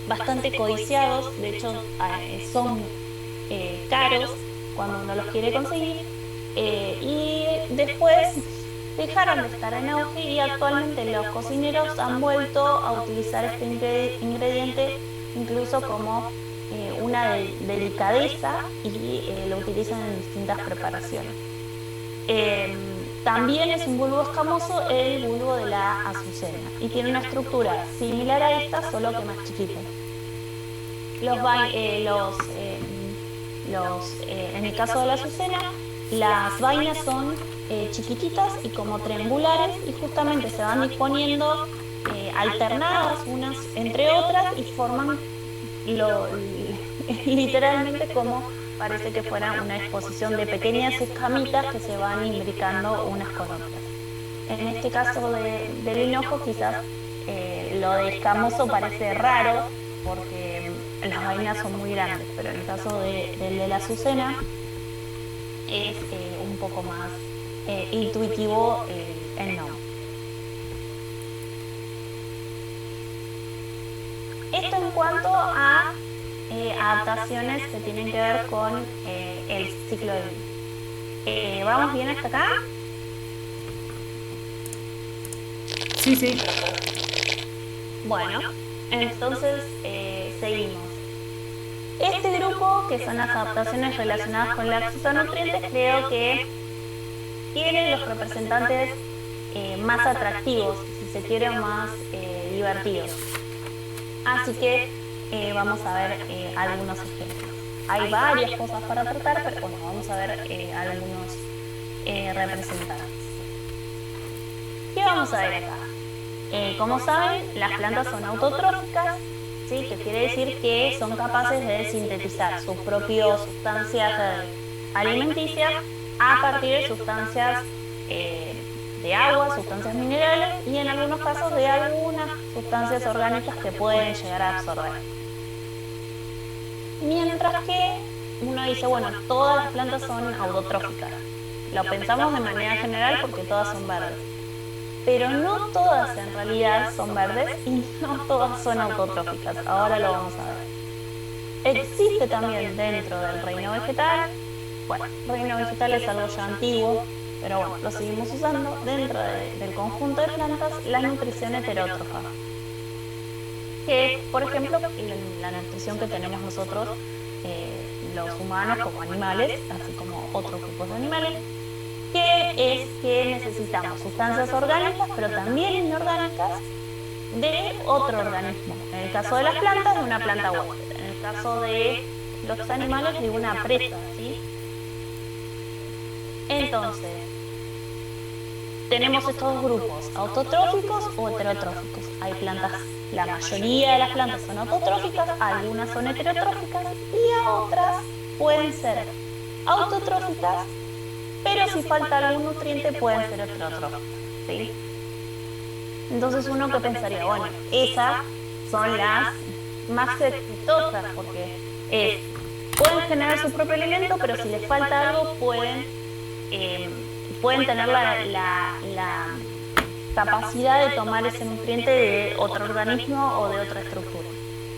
bastante codiciados, de hecho son caros cuando uno los quiere conseguir, y después dejaron de estar en auge y actualmente los cocineros han vuelto a utilizar este ingrediente incluso como una delicadeza y lo utilizan en distintas preparaciones. También es un bulbo escamoso el bulbo de la azucena y tiene una estructura similar a esta, solo que más chiquita. En el caso de la azucena, las vainas son chiquititas y como triangulares y justamente se van disponiendo alternadas unas entre otras y forman literalmente como parece que fuera una exposición de pequeñas escamitas que se van imbricando unas con otras. En este caso del hinojo quizás lo de escamoso parece raro porque las vainas son muy grandes, pero en el caso del de la azucena es un poco más intuitivo el nombre. Esto en cuanto a adaptaciones que tienen que ver con el ciclo de vida. ¿Vamos bien hasta acá? Sí, sí. Bueno, entonces seguimos. Este grupo, que son las adaptaciones relacionadas con la fitonutrientes, creo que tienen los representantes más atractivos, si se quiere, más divertidos. Así que vamos a ver algunos ejemplos. Hay varias cosas para tratar, pero bueno, vamos a ver algunos representantes. ¿Qué vamos a ver acá? Como saben, las plantas son autotróficas, ¿sí? Que quiere decir que son capaces de sintetizar sus propias sustancias alimenticias a partir de sustancias de agua, sustancias minerales y en algunos casos de algunas sustancias orgánicas que pueden llegar a absorber. Mientras que uno dice, bueno, todas las plantas son autotróficas. Lo pensamos de manera general porque todas son verdes. Pero no todas en realidad son verdes y no todas son autotróficas. Ahora lo vamos a ver. Existe también dentro del reino vegetal. Bueno, el reino vegetal es algo ya antiguo, pero bueno, lo seguimos usando dentro del conjunto de plantas, la nutrición heterótrofa, que es, por ejemplo, la nutrición que tenemos nosotros, los humanos como animales, así como otros grupos de animales, que es que necesitamos sustancias orgánicas, pero también inorgánicas, de otro organismo. En el caso de las plantas, de una planta huésped. En el caso de los animales, de una presa, ¿sí? Entonces, tenemos estos dos grupos, autotróficos o heterotróficos. Hay plantas, la mayoría de las plantas son autotróficas, algunas son heterotróficas y a otras pueden ser autotróficas, pero si falta algún nutriente pueden ser heterotróficas, ¿sí? Entonces uno que pensaría, bueno, esas son las más exitosas porque es, pueden generar su propio alimento, pero si les falta algo eh, pueden tener la capacidad de tomar ese nutriente de otro organismo o de otra estructura.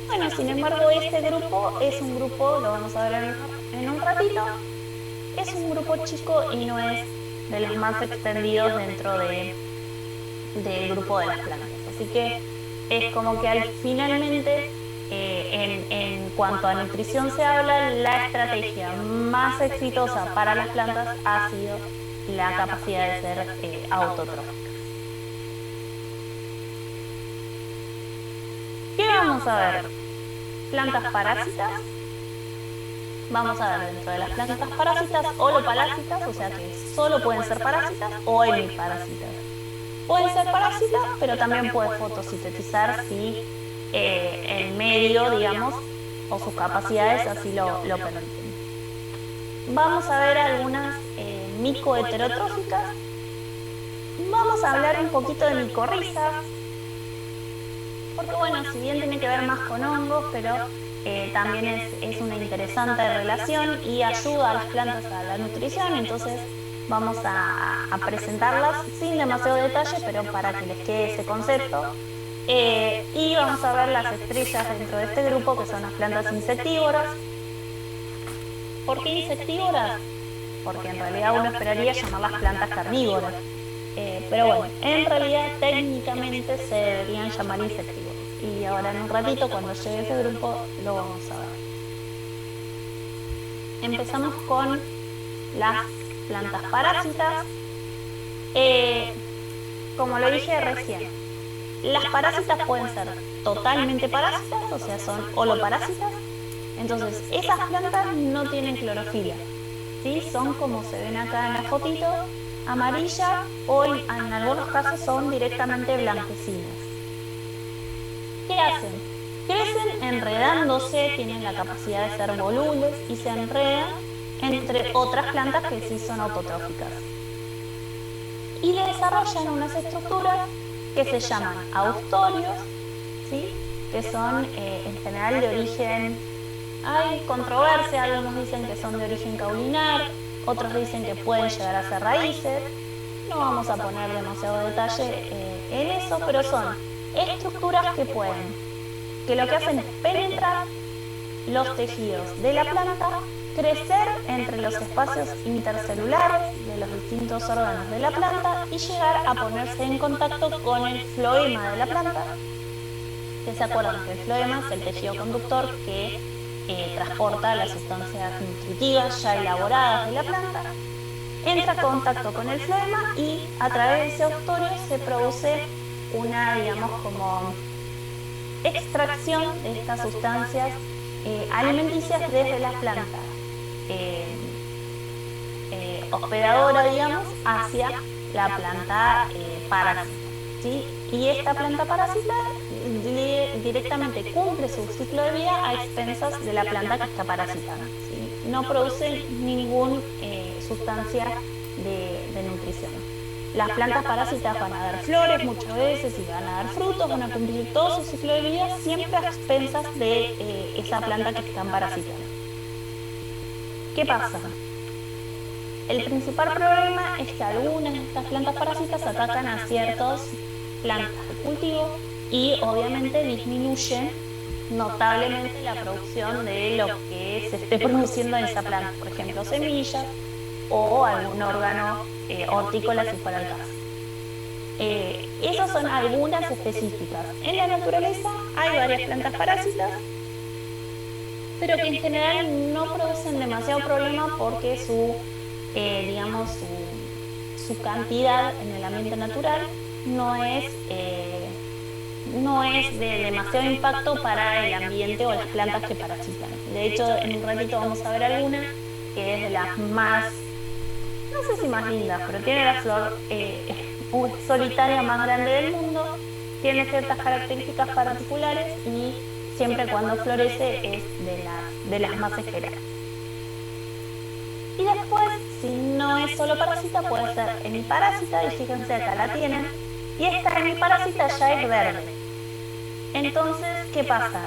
Bueno, sin embargo, este grupo es un grupo, lo vamos a ver en un ratito, es un grupo chico y no es de los más extendidos dentro del grupo de las plantas. Así que es como que finalmente, en cuanto a nutrición se habla, la estrategia más exitosa para las plantas ha sido la capacidad de ser autotróficas. ¿Qué vamos a ver? Plantas parásitas. Vamos a ver dentro de las plantas parásitas holoparásitas, o sea que solo pueden ser parásitas o hemiparásitas. Pueden ser parásitas, pero también puede fotosintetizar si el medio, digamos, o sus capacidades así lo permiten. Vamos a ver algunas micoheterotróficas. Vamos a hablar un poquito de micorrizas, porque bueno, si bien tiene que ver más con hongos, pero también es una interesante relación y ayuda a las plantas a la nutrición, entonces vamos a presentarlas sin demasiado detalle, pero para que les quede ese concepto. Y vamos a ver las estrellas dentro de este grupo, que son las plantas insectívoras. ¿Por qué insectívoras? Porque en realidad uno esperaría llamarlas plantas carnívoras. Pero bueno, en realidad técnicamente se deberían llamar insectívoras. Y ahora en un ratito, cuando llegue ese grupo, lo vamos a ver. Empezamos con las plantas parásitas. Como lo dije recién, las parásitas pueden ser totalmente parásitas, o sea, son holoparásitas. Entonces, esas plantas no tienen clorofila, ¿sí? Son como se ven acá en la fotito, amarilla o en algunos casos son directamente blanquecinas. ¿Qué hacen? Crecen enredándose, tienen la capacidad de ser volubles y se enredan entre otras plantas que sí son autotróficas. Y desarrollan unas estructuras que se llaman austorios, ¿sí? Que son en general de origen, hay controversia, algunos dicen que son de origen caulinar, otros dicen que pueden llegar a ser raíces. No vamos a poner demasiado detalle en eso, pero son estructuras que lo que hacen es penetrar los tejidos de la planta, crecer entre los espacios intercelulares de los distintos órganos de la planta y llegar a ponerse en contacto con el floema de la planta. Que se acuerdan que el floema es el tejido conductor que transporta las sustancias nutritivas ya elaboradas de la planta. Entra en contacto con el floema y a través de ese austorio se produce una, digamos, como extracción de estas sustancias alimenticias desde la planta hospedadora, digamos, hacia la planta parásita, ¿sí? Y esta planta parásita directamente cumple su ciclo de vida a expensas de la planta que está parasitada, ¿sí? No produce ninguna sustancia de nutrición. Las plantas parásitas van a dar flores muchas veces y van a dar frutos, van a cumplir todo su ciclo de vida siempre a expensas de esa planta que están parasitando. ¿Qué pasa? El principal problema es que algunas de estas plantas parásitas atacan a ciertas plantas de cultivo y obviamente disminuyen notablemente la producción de lo que se esté produciendo en esa planta, por ejemplo, semillas o algún órgano hortícola si fuera el caso. Esas son algunas específicas. En la naturaleza hay varias plantas parásitas, pero que en general no producen demasiado problema porque digamos, su cantidad en el ambiente natural no es, no es de demasiado impacto para el ambiente o las plantas que parasitan. De hecho, en un ratito vamos a ver alguna que es de las más, no sé si más lindas, pero tiene la flor solitaria más grande del mundo, tiene ciertas características particulares y siempre cuando florece es de las más esperadas. Y después, si no es solo parásita, puede ser hemiparásita, y fíjense acá la tienen, y esta hemiparásita ya es verde. Entonces, ¿qué pasa?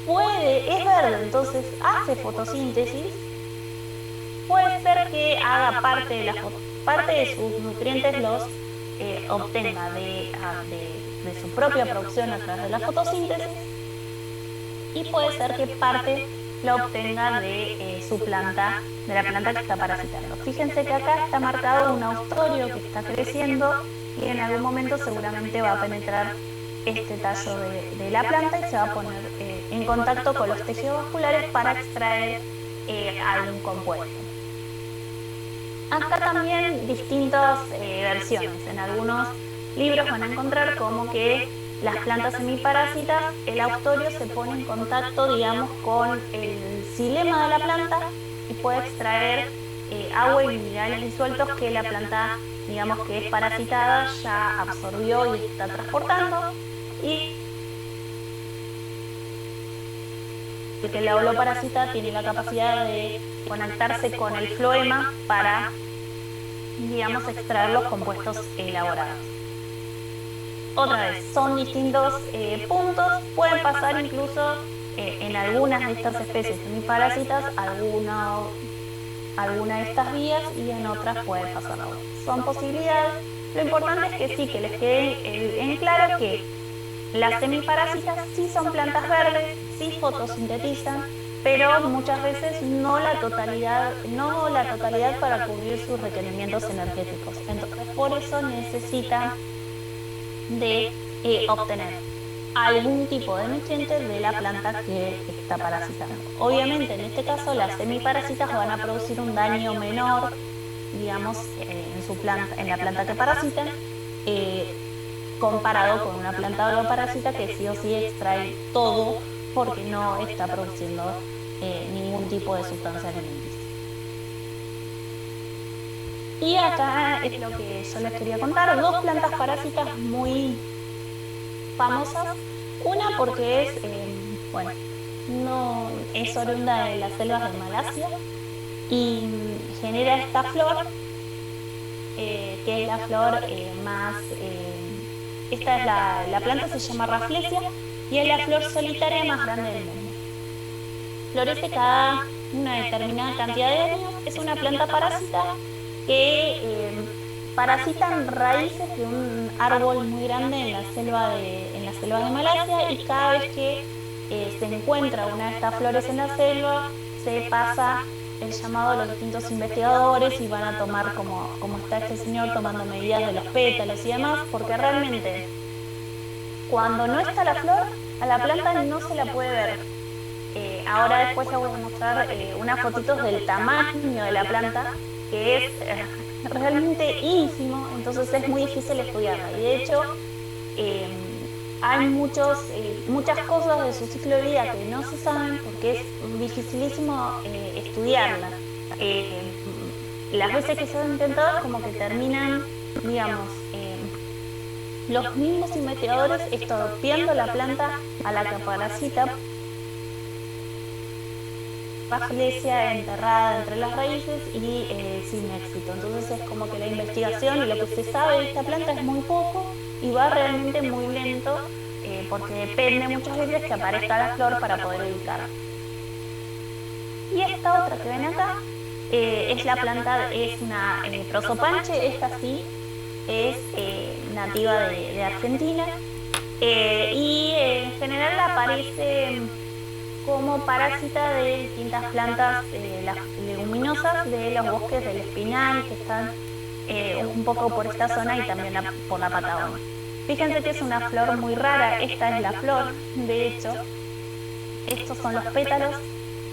Es verde, entonces hace fotosíntesis, puede ser que haga parte de sus nutrientes los obtenga de su propia producción a través de la fotosíntesis, y puede ser que parte la obtenga de su planta, de la planta que está parasitando. Fíjense que acá está marcado un austorio que está creciendo y en algún momento seguramente va a penetrar este tallo de la planta y se va a poner en contacto con los tejidos vasculares para extraer algún compuesto. Acá también distintas versiones. En algunos libros van a encontrar como que las plantas semiparásitas, el austorio se pone en contacto, digamos, con el xilema de la planta y puede extraer agua y minerales disueltos que la planta, digamos, que es parasitada, ya absorbió y está transportando. Y porque la holoparásita tiene la capacidad de conectarse con el floema para, digamos, extraer los compuestos elaborados. Otra vez, son distintos puntos, pueden pasar incluso en algunas de estas especies semiparásitas alguna de estas vías y en otras puede pasar otra. Son posibilidades. Lo importante es que sí, que les quede en claro que las semiparásitas sí son plantas verdes, sí fotosintetizan, pero muchas veces no la totalidad para cubrir sus requerimientos energéticos. Entonces, por eso necesitan de obtener algún tipo de nutrientes de la planta que está parasitando. Obviamente, en este caso, las semiparásitas van a producir un daño menor, digamos, en la planta que parasitan, comparado con una planta holoparásita que sí o sí extrae todo porque no está produciendo ningún tipo de sustancia alimenticia. Y acá es lo que yo les quería contar, dos plantas parásitas muy famosas. Una porque no es oriunda de las selvas de Malasia y genera esta flor, que es la flor esta es la planta se llama Rafflesia y es la flor solitaria más grande del mundo. Florece cada una determinada cantidad de años, es una planta parásita que parasitan raíces de un árbol muy grande en la selva de Malasia, y cada vez que se encuentra una de estas flores en la selva, se pasa el llamado a los distintos investigadores y van a tomar, como está este señor tomando medidas de los pétalos y demás, porque realmente cuando no está la flor, a la planta no se la puede ver. Ahora después les voy a mostrar unas fotitos del tamaño de la planta, que es realmente ínfimo, entonces es muy difícil estudiarla. Y de hecho, hay muchas cosas de su ciclo de vida que no se saben porque es dificilísimo estudiarla. Las veces que se han intentado, como que terminan, digamos, los mismos investigadores estropeando la planta a la que parasita, Rafflesia enterrada entre las raíces y sin éxito. Entonces es como que la investigación y lo que se sabe de esta planta es muy poco y va realmente muy lento, porque depende muchas veces que aparezca la flor para poder ubicarla. Y esta otra que ven acá es la planta, es una prosopanche, esta sí es nativa de Argentina, y en general aparece como parásita de distintas plantas las leguminosas de los bosques del Espinal, que están un poco por esta zona y también por la Patagonia. Fíjense que es una flor muy rara, esta es la flor, de hecho, estos son los pétalos,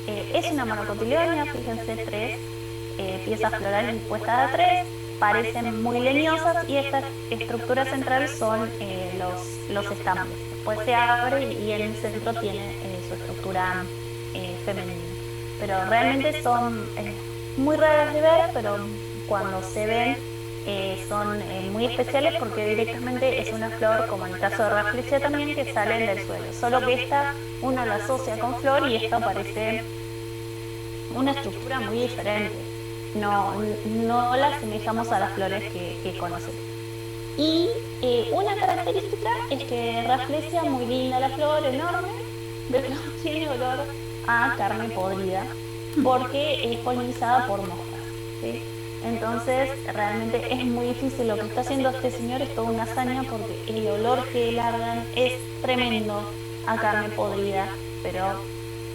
es una monocotiledónea, fíjense, tres piezas florales dispuestas a tres, parecen muy leñosas y esta estructura central son los estambres. Después se abre y en el centro tiene su estructura femenina. Pero realmente son muy raras de ver, pero cuando se ven son muy especiales porque directamente es una flor, como en el caso de Rafflesia también, que salen del suelo. Solo que esta uno la asocia con flor y esta parece una estructura muy diferente. No la asemejamos a las flores que conocemos. Y una característica es que Rafflesia, muy linda la flor, enorme, pero tiene olor a carne podrida porque es polinizada por moscas, ¿sí? Entonces realmente es muy difícil. Lo que está haciendo este señor es toda una hazaña porque el olor que largan es tremendo a carne podrida, pero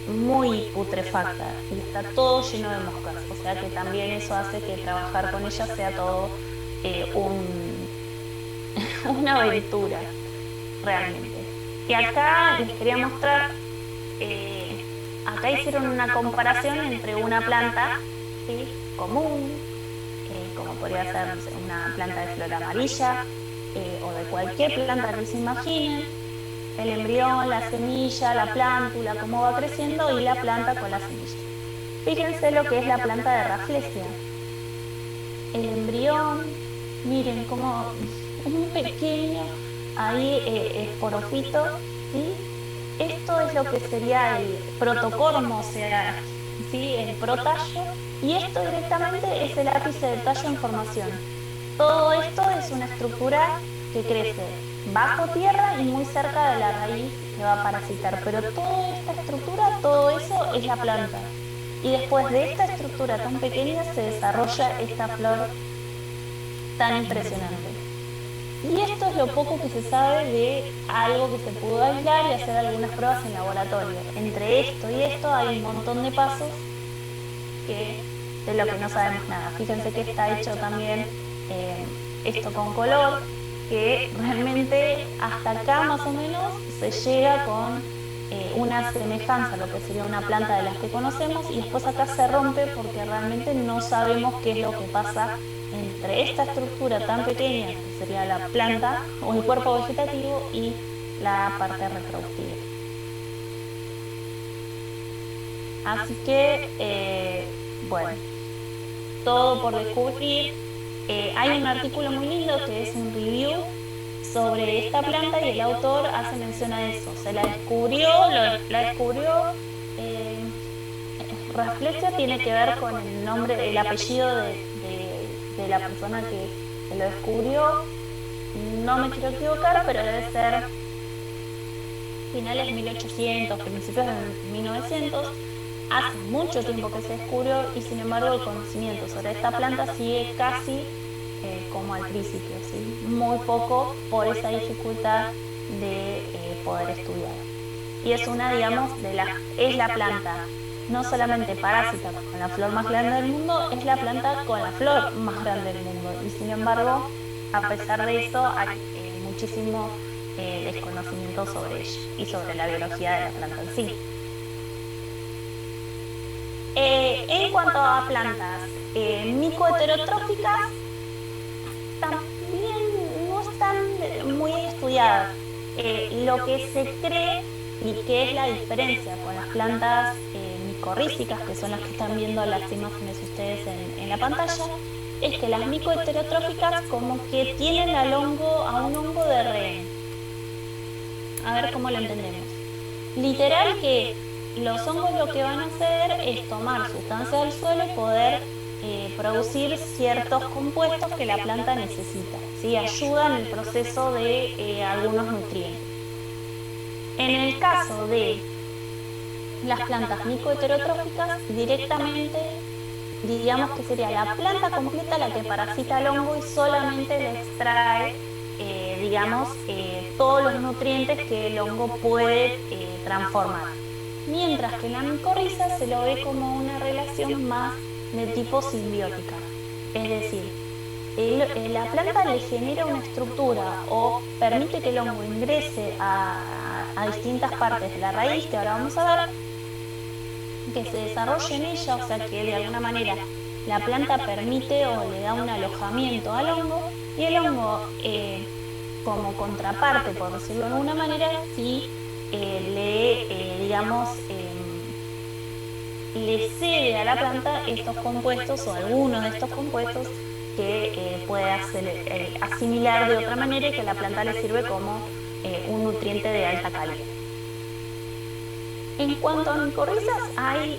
muy putrefacta y está todo lleno de moscas. O sea que también eso hace que trabajar con ella sea todo una aventura, realmente. Y acá les quería mostrar, acá hicieron una comparación entre una planta, ¿sí?, común, como podría ser, no sé, una planta de flor amarilla, o de cualquier planta que se imaginen, el embrión, la semilla, la plántula, cómo va creciendo, y la planta con la semilla. Fíjense lo que es la planta de Rafflesia. El embrión, miren cómo es muy pequeño, ahí esporofito, ¿sí? Esto es lo que sería el protocormo, o sea, ¿sí?, el protallo, y esto directamente es el ápice del tallo en formación. Todo esto es una estructura que crece bajo tierra y muy cerca de la raíz que va a parasitar, pero toda esta estructura, todo eso es la planta. Y después de esta estructura tan pequeña se desarrolla esta flor tan impresionante. Y esto es lo poco que se sabe de algo que se pudo aislar y hacer algunas pruebas en laboratorio. Entre esto y esto hay un montón de pasos de lo que no sabemos nada. Fíjense que está hecho también esto con color, que realmente hasta acá más o menos se llega con una semejanza a lo que sería una planta de las que conocemos, y después acá se rompe porque realmente no sabemos qué es lo que pasa entre esta estructura tan pequeña, que sería la planta o el cuerpo vegetativo, y la parte reproductiva. Así que, bueno, todo por descubrir. Hay un artículo muy lindo que es un review sobre esta planta y el autor hace mención a eso. Se la descubrió, eh, Rafflesia tiene que ver con el nombre, el apellido de la persona que lo descubrió. No me quiero equivocar, pero debe ser finales de 1800, principios de 1900. Hace mucho tiempo que se descubrió y sin embargo el conocimiento sobre esta planta sigue casi como al principio, ¿sí? Muy poco por esa dificultad de poder estudiar. Y es una, digamos, es la planta no solamente parásita con la flor más grande del mundo, es la planta con la flor más grande del mundo. Y sin embargo, a pesar de eso, hay muchísimo desconocimiento sobre ella y sobre la biología de la planta en sí. En cuanto a plantas micoheterotróficas, también no están muy estudiadas. Lo que se cree y que es la diferencia con las plantas micorrízicas, que son las que están viendo las imágenes ustedes en la pantalla, es que las micoheterotróficas como que tienen a un hongo de rehén. A ver cómo lo entendemos. Literal que los hongos lo que van a hacer es tomar sustancia del suelo y poder producir ciertos compuestos que la planta necesita, ¿sí? Ayudan en el proceso de algunos nutrientes. En el caso de las plantas micoheterotróficas, directamente, digamos que sería la planta completa la que parasita al hongo y solamente le extrae, digamos, todos los nutrientes que el hongo puede transformar. mientras que la micorriza se lo ve como una relación más de tipo simbiótica. Es decir, la planta le genera una estructura o permite que el hongo ingrese a distintas partes de la raíz, que ahora vamos a ver, que se desarrolle en ella, o sea que de alguna manera la planta permite o le da un alojamiento al hongo, y el hongo, como contraparte, por decirlo de alguna manera, sí digamos, le cede a la planta estos compuestos o algunos de estos compuestos que puede asimilar de otra manera y que a la planta le sirve como un nutriente de alta calidad. En cuanto a micorrizas, hay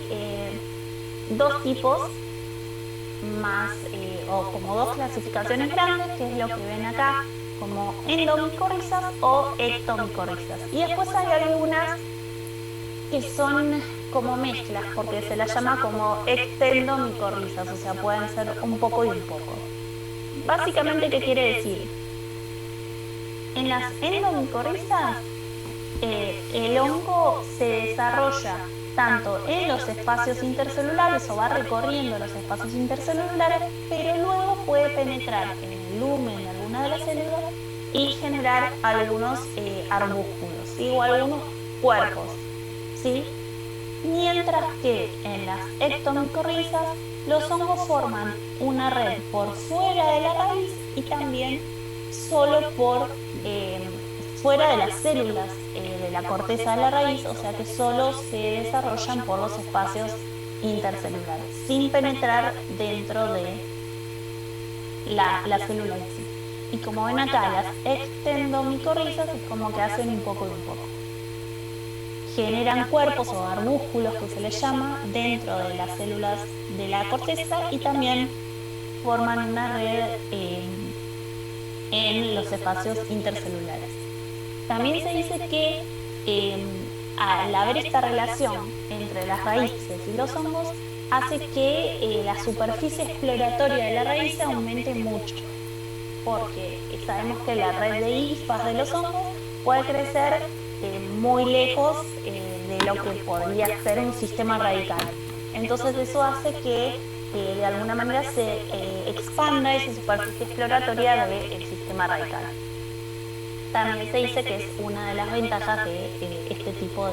dos tipos más, o como dos clasificaciones grandes, que es lo que ven acá, como endomicorrizas o ectomicorrizas. Y después hay algunas que son como mezclas, porque se las llama como extendomicorrizas, o sea, pueden ser un poco y un poco. Básicamente, ¿qué quiere decir? En las endomicorrizas, el hongo se desarrolla tanto en los espacios intercelulares o va recorriendo los espacios intercelulares, pero luego puede penetrar en el lumen de alguna de las células y generar algunos arbúsculos, ¿sí? O algunos cuerpos, ¿sí? Mientras que en las ectomicorrizas los hongos forman una red por fuera de la raíz y también solo por fuera de las células de la corteza de la raíz, o sea que solo se desarrollan por los espacios intercelulares, sin penetrar dentro de la célula en sí. Y como ven acá, las extendomicorrizas es como que hacen un poco y un poco. Generan cuerpos o arbúsculos, que se les llama, dentro de las células de la corteza y también forman una red en los espacios intercelulares. También se dice que al haber esta relación entre las raíces y los hongos, hace que la superficie exploratoria de la raíz aumente mucho, porque sabemos que la red de hifas de los hongos puede crecer muy lejos de lo que podría ser un sistema radical. Entonces eso hace que de alguna manera se expanda esa superficie exploratoria del sistema radical. También se dice que es una de las ventajas de este tipo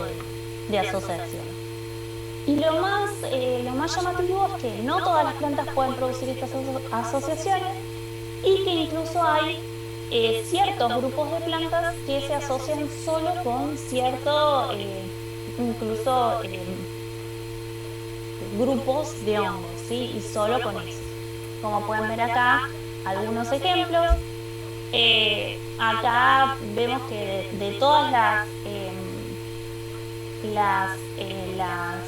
de asociación. Y lo más llamativo es que no todas las plantas pueden producir estas asociaciones y que incluso hay ciertos grupos de plantas que se asocian solo con ciertos, incluso grupos de hongos, ¿sí? Y solo con eso. Como pueden ver acá, algunos ejemplos. Acá vemos que de todas las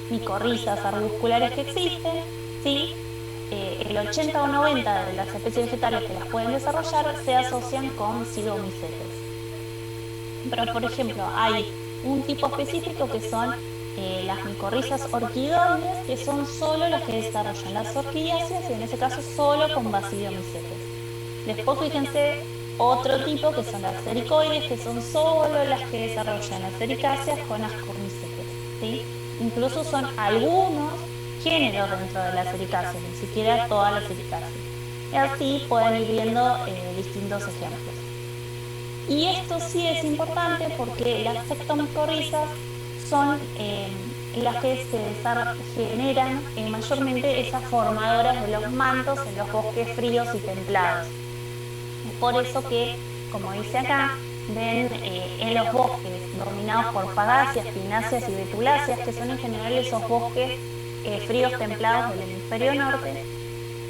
micorrizas arbusculares que existen, ¿sí? El 80 o 90 de las especies vegetales que las pueden desarrollar se asocian con zigomycetes. Pero, por ejemplo, hay un tipo específico que son las micorrizas orquidoides, que son solo las que desarrollan las orquidáceas y en ese caso solo con basidiomycetes. Después fíjense otro tipo que son las ericoides, que son solo las que desarrollan las ericáceas con ascormycetes, ¿sí? Incluso son algunos géneros dentro de las ericáceas, ni siquiera todas las ericáceas. Y así pueden ir viendo distintos ejemplos. Y esto sí es importante porque las ectomicorrizas son las que generan mayormente esas formadoras de los mantos en los bosques fríos y templados. Es por eso que, como dice acá, ven en los bosques dominados por fagáceas, pináceas y betuláceas, que son en general esos bosques fríos templados del hemisferio norte,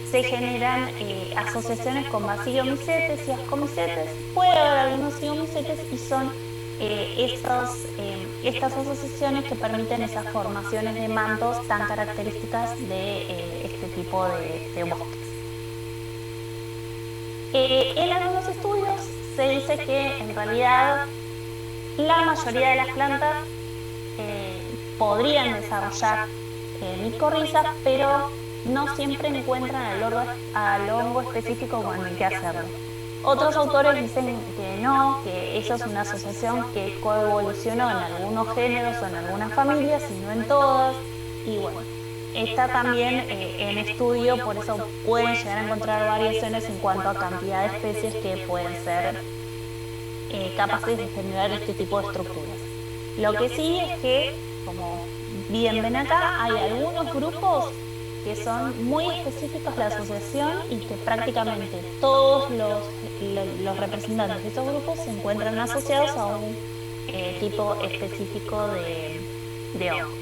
se generan asociaciones con basidiomycetes y ascomycetes. Puede haber algunos zigomycetes y son estas asociaciones que permiten esas formaciones de mantos tan características de este tipo de bosques. En algunos estudios se dice que en realidad la mayoría de las plantas podrían desarrollar micorrizas, pero no siempre encuentran al hongo específico con el que hacerlo. Otros autores dicen que no, que eso es una asociación que coevolucionó en algunos géneros o en algunas familias y no en todas. Y bueno, está también en estudio, por eso pueden llegar a encontrar variaciones en cuanto a cantidad de especies que pueden ser capaces de generar este tipo de estructuras. Lo que sí es que, como bien ven acá, hay algunos grupos que son muy específicos de la asociación y que prácticamente todos los representantes de estos grupos se encuentran asociados a un tipo específico de hongo.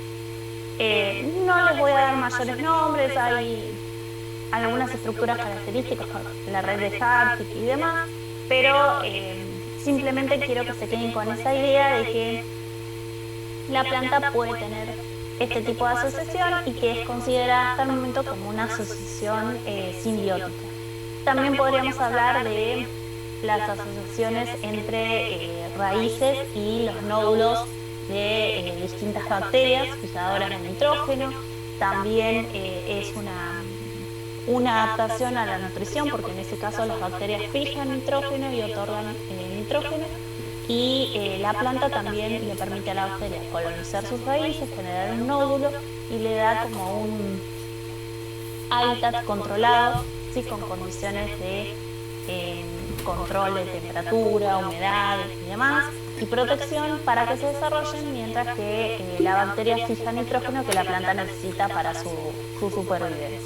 No les voy a dar mayores nombres, hay algunas estructuras características, la red de Hartrick y demás, pero simplemente quiero que se queden con esa idea de que la planta puede tener este tipo de asociación y que es considerada hasta el momento como una asociación simbiótica. También podríamos hablar de las asociaciones entre raíces y los nódulos de distintas bacterias fijadoras de nitrógeno. También es una adaptación a la nutrición, porque en ese caso las bacterias fijan nitrógeno y otorgan nitrógeno. Y la planta también le permite a la bacteria colonizar sus raíces, generar un nódulo y le da como un hábitat controlado, ¿sí? Con condiciones de control de temperatura, humedad y demás, y protección para que se desarrollen mientras que la bacteria fija nitrógeno que la planta necesita para su supervivencia.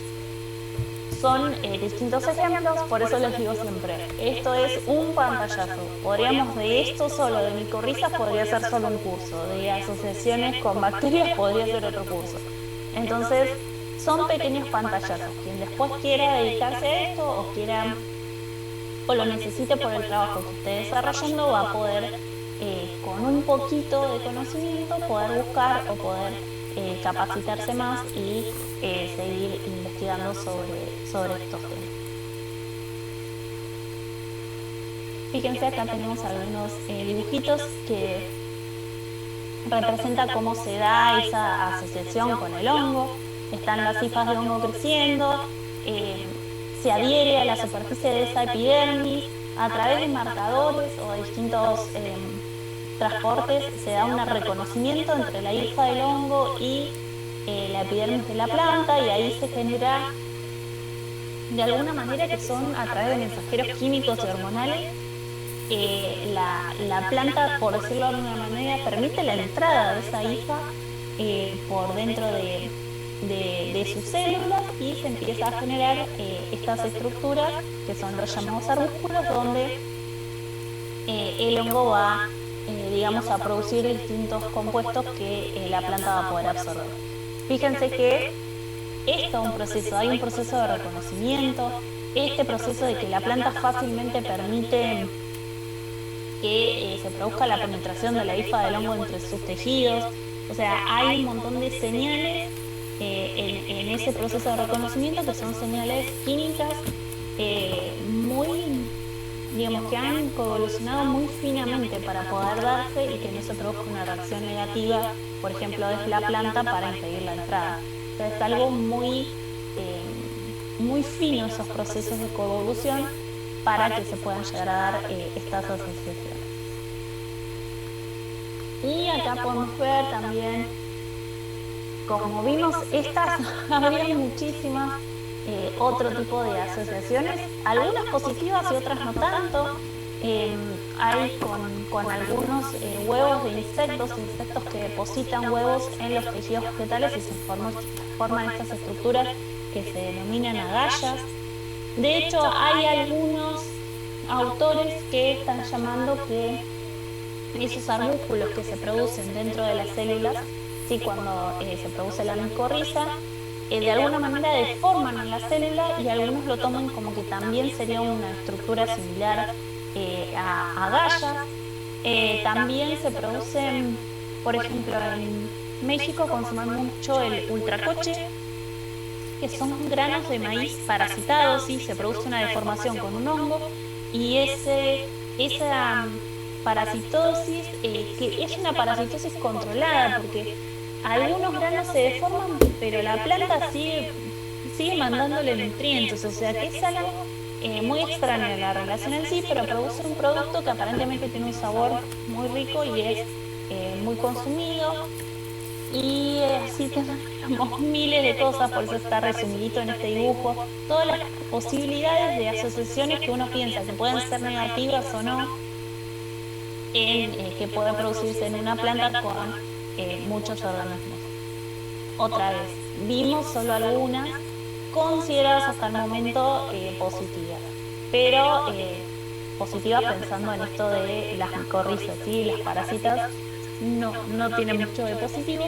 Son distintos ejemplos, por eso les digo siempre, esto es un pantallazo. Podríamos de esto solo, de micorrizas podría ser solo un curso, de asociaciones con bacterias podría ser otro curso. Entonces, son pequeños pantallazos. Quien después quiera dedicarse a esto o lo necesite por el trabajo que esté desarrollando, va a poder, con un poquito de conocimiento, poder buscar o poder capacitarse más y seguir investigando sobre estos temas. Fíjense, acá tenemos algunos dibujitos que representan cómo se da esa asociación con el hongo. Están las hifas de hongo creciendo, se adhiere a la superficie de esa epidermis a través de marcadores o de distintos transportes, se da un reconocimiento entre la hifa del hongo y la epidermis de la planta, y ahí se genera de alguna manera que son a través de mensajeros químicos y hormonales. La planta, por decirlo de alguna manera, permite la entrada de esa hifa por dentro de sus células y se empieza a generar estas estructuras que son los llamados arbúsculos, donde el hongo va, digamos, a producir distintos compuestos que la planta va a poder absorber. Fíjense que esto es un proceso, hay un proceso de reconocimiento, este proceso de que la planta fácilmente permite que se produzca la penetración de la hifa del hongo entre sus tejidos. O sea, hay un montón de señales en ese proceso de reconocimiento que son señales químicas muy, digamos, que han evolucionado muy finamente para poder darse y que no se produzca una reacción negativa, por ejemplo, desde la planta para impedir la entrada. O sea, es algo muy fino esos procesos de coevolución para que se puedan llegar a dar estas asociaciones. Y acá podemos ver también, como vimos, estas habría muchísimas otro tipo de asociaciones, algunas positivas y otras no tanto. Hay con algunos huevos de insectos que depositan huevos en los tejidos vegetales y se forman estas estructuras que se denominan agallas. De hecho, hay algunos autores que están llamando que esos arbúsculos que se producen dentro de las células, ¿sí? Cuando se produce la micorriza, de alguna manera deforman a la célula y algunos lo toman como que también sería una estructura similar a agallas. También se producen, por ejemplo, en México consumen mucho el ultracoche, que son granos de maíz parasitados, y se produce una deformación con un hongo, y esa parasitosis, que es una parasitosis controlada, porque algunos granos se deforman, pero la planta sigue mandándole nutrientes, o sea que es algo muy extraño en la relación en sí, pero produce un producto que aparentemente tiene un sabor muy rico y es muy consumido. Y así tendríamos miles de cosas, por eso está resumidito en este dibujo, todas las posibilidades de asociaciones que uno piensa que pueden ser negativas o no, que pueden producirse en una planta con muchos organismos. Otra vez, vimos solo algunas consideradas hasta el momento positivas, pero positivas pensando en esto de las micorrizas, ¿sí? Las parásitas no tienen mucho de positivo,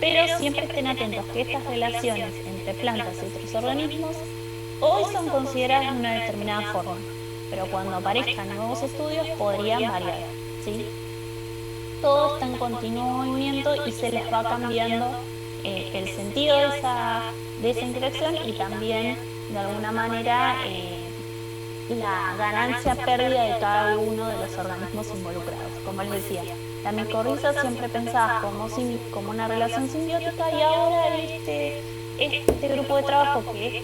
pero siempre estén atentos que estas relaciones entre plantas y otros organismos hoy son consideradas de una determinada forma, pero cuando aparezcan nuevos estudios podrían variar, ¿sí? Todo está en continuo movimiento y se les va cambiando el sentido de esa interacción y también, de alguna manera, la ganancia-pérdida de cada uno de los organismos involucrados. Como les decía, la micorriza siempre pensaba como una relación simbiótica y ahora este grupo de trabajo que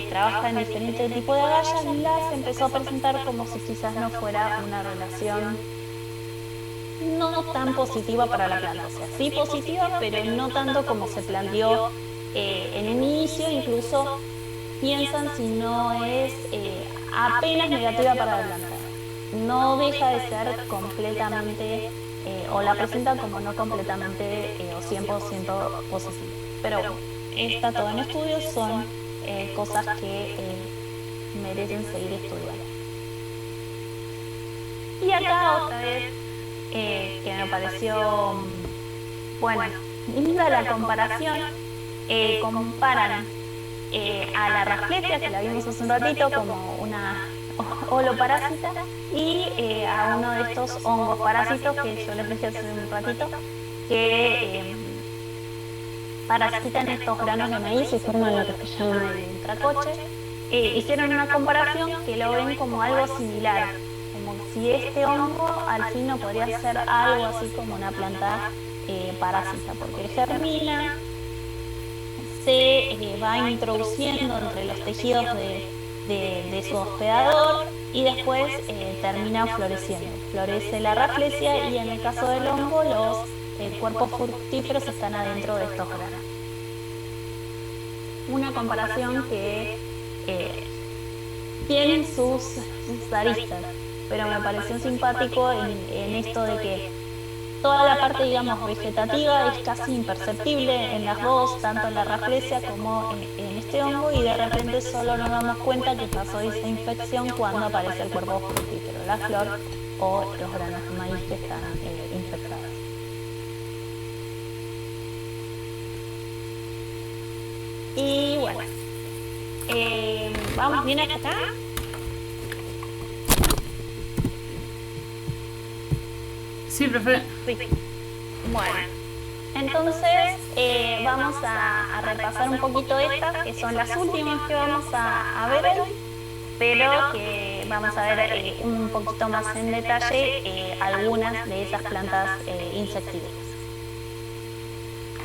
trabaja en diferentes tipos de agallas las empezó a presentar como si quizás no fuera una relación no tan positiva para la planta, o sea, sí positiva, pero no tanto como se planteó en un inicio, incluso piensan si no es apenas negativa para la planta. No deja de ser completamente, o la presentan como no completamente o 100% positiva. Pero bueno, está todo en estudios, son cosas que merecen seguir estudiando. Y acá otra vez, que me pareció, bueno, linda la comparación, comparan a la raflesia, que la vimos hace un ratito, como una holoparásita, y a uno de estos hongos parásitos que yo les dije hace un ratito, que parasitan estos granos de maíz y forman lo que se llama el tracoche. Hicieron una comparación que lo ven como algo similar, como si este hongo al fin no podría ser algo así como una planta parásita, porque germina, se va introduciendo entre los tejidos de su hospedador y después termina floreciendo. Florece la raflesia y en el caso del hongo los cuerpos fructíferos están adentro de estos granos. Una comparación que tiene sus aristas, pero me pareció simpático en esto de que toda la parte, digamos, vegetativa es casi imperceptible en las dos, tanto en la raflesia como en este hongo, y de repente solo nos damos cuenta que pasó esa infección cuando aparece el cuerpo fructífero, la flor o los granos de maíz que están infectados. Y bueno, vamos bien hasta acá. Sí, profe. Sí. Bueno, entonces vamos a repasar un poquito estas, que son las últimas que vamos a ver hoy, pero que vamos a ver un poquito más en detalle algunas de esas plantas insectívoras.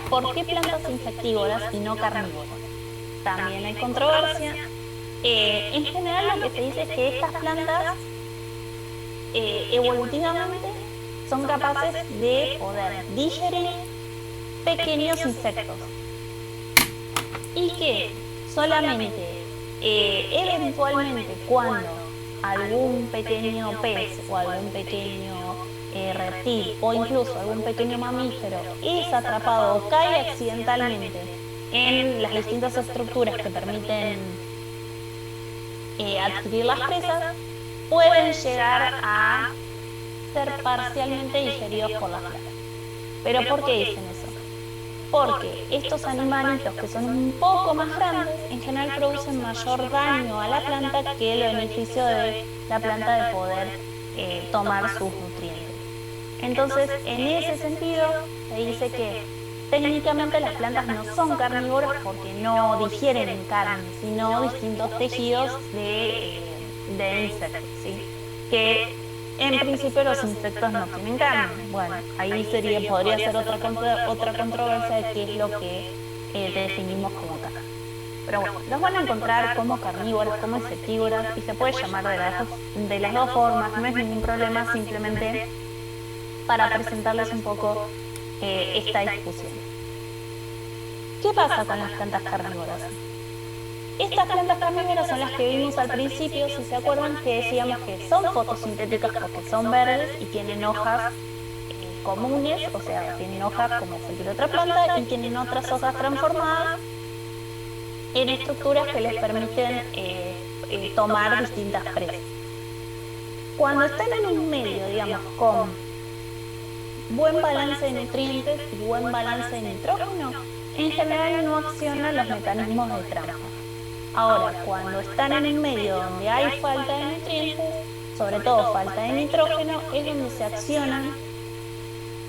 ¿Por qué plantas insectívoras y no carnívoras? También hay controversia. En general lo que se dice es que estas plantas evolutivamente son capaces de poder digerir pequeños insectos y que solamente eventualmente cuando algún pequeño pez o algún pequeño reptil o incluso algún pequeño mamífero es atrapado o cae accidentalmente en las distintas estructuras que permiten adquirir las presas, pueden llegar a ser parcialmente digeridos por las plantas. ¿Pero por qué dicen eso? Porque estos animalitos que son un poco más grandes, en general producen mayor daño a la planta que el beneficio de la planta de poder tomar sus nutrientes. Entonces, en ese sentido, se dice que técnicamente las plantas no son carnívoras porque no digieren carne, sino distintos tejidos de insectos, ¿sí? Que en principio los insectos no tienen carne. Bueno, ahí podría ser otra controversia de qué es lo que definimos como carne. Pero bueno, los van a encontrar como carnívoras, como insectívoras y se puede llamar de las dos formas, no es ningún problema, simplemente para presentarles un poco esta discusión. ¿Qué pasa con las plantas carnívoras? Estas plantas carnívoras son las que vimos al principio, si se acuerdan, que decíamos que son fotosintéticas porque son verdes y tienen hojas comunes, o sea, tienen hojas como cualquier otra planta y tienen otras hojas transformadas en estructuras que les permiten tomar distintas presas. Cuando están en un medio, digamos, con buen balance de nutrientes y buen balance de nitrógeno, en general no accionan los mecanismos de trampa. Ahora, cuando están en un medio donde hay falta de nutrientes, sobre todo falta de nitrógeno, es donde se accionan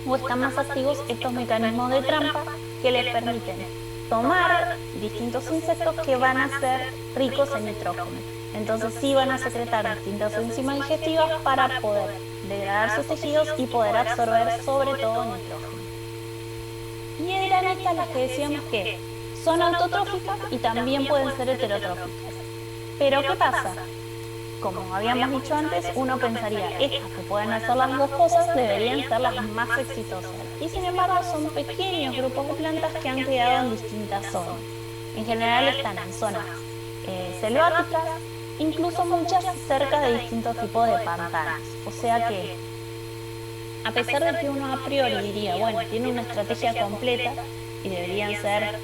o están más activos estos mecanismos de trampa que les permiten tomar distintos insectos que van a ser ricos en nitrógeno. Entonces sí van a secretar distintas enzimas digestivas para poder degradar sus tejidos y poder absorber sobre todo nitrógeno. Y eran estas las que decíamos que son autotróficas y también pueden ser heterotróficas. Pero ¿qué pasa? Como habíamos dicho antes, uno pensaría, estas que pueden hacer las dos cosas deberían ser las más exitosas. Y sin embargo son pequeños grupos de plantas que han quedado en distintas zonas. En general están en zonas selváticas, incluso muchas cerca de distintos tipos de pantanos. O sea que, a pesar de que uno a priori diría, bueno, tiene una estrategia completa y deberían ser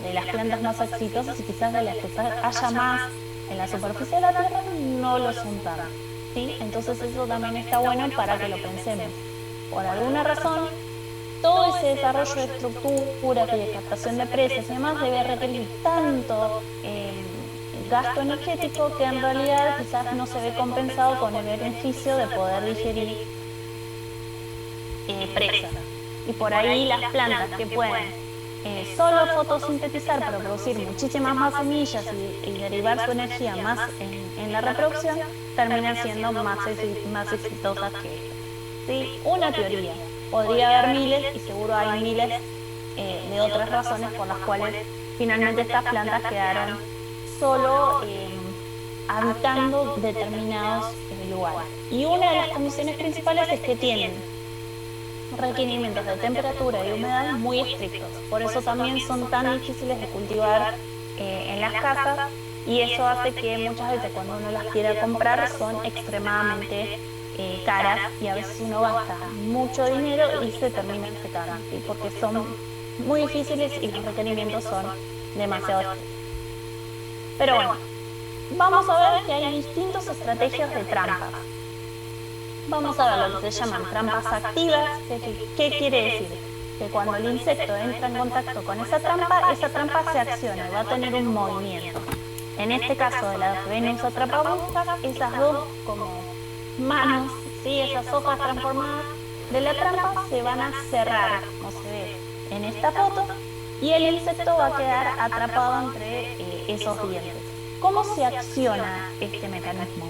de las plantas más exitosas y quizás de las que haya más en la superficie de la Tierra, no lo son tanto, ¿sí? Entonces eso también está bueno para que lo pensemos. Por alguna razón, todo ese desarrollo de estructuras y de captación de presas y demás debe requerir tanto gasto energético que en realidad quizás no se ve compensado con el beneficio de poder digerir presas. Y por ahí las plantas que pueden solo fotosintetizar para producir muchísimas más semillas y derivar su energía más en la reproducción, terminan siendo más exitosas que estas. ¿Sí? Una teoría. Podría haber miles y seguro hay miles de otras razones por las cuales finalmente estas plantas quedaron solo habitando determinados lugares. Y una de las condiciones principales es que tienen requerimientos de temperatura y humedad muy estrictos. Por eso también son tan difíciles de cultivar en las casas y eso hace que muchas veces cuando uno las quiere comprar son extremadamente caras y a veces uno gasta mucho dinero y se termina secando, ¿sí? Porque son muy difíciles y los requerimientos son demasiado estrictos. Pero bueno, vamos a ver que hay distintas estrategias de trampas. Vamos a ver lo que se llaman trampas activas. ¿Qué quiere decir? Que cuando el insecto entra en contacto con esa trampa se acciona, va a tener un movimiento. En este caso de las Venus atrapamoscas, esas dos como manos, ¿sí? Esas hojas transformadas de la trampa se van a cerrar, como se ve en esta foto, y el insecto va a quedar atrapado entre esos dientes. ¿Cómo se acciona este mecanismo?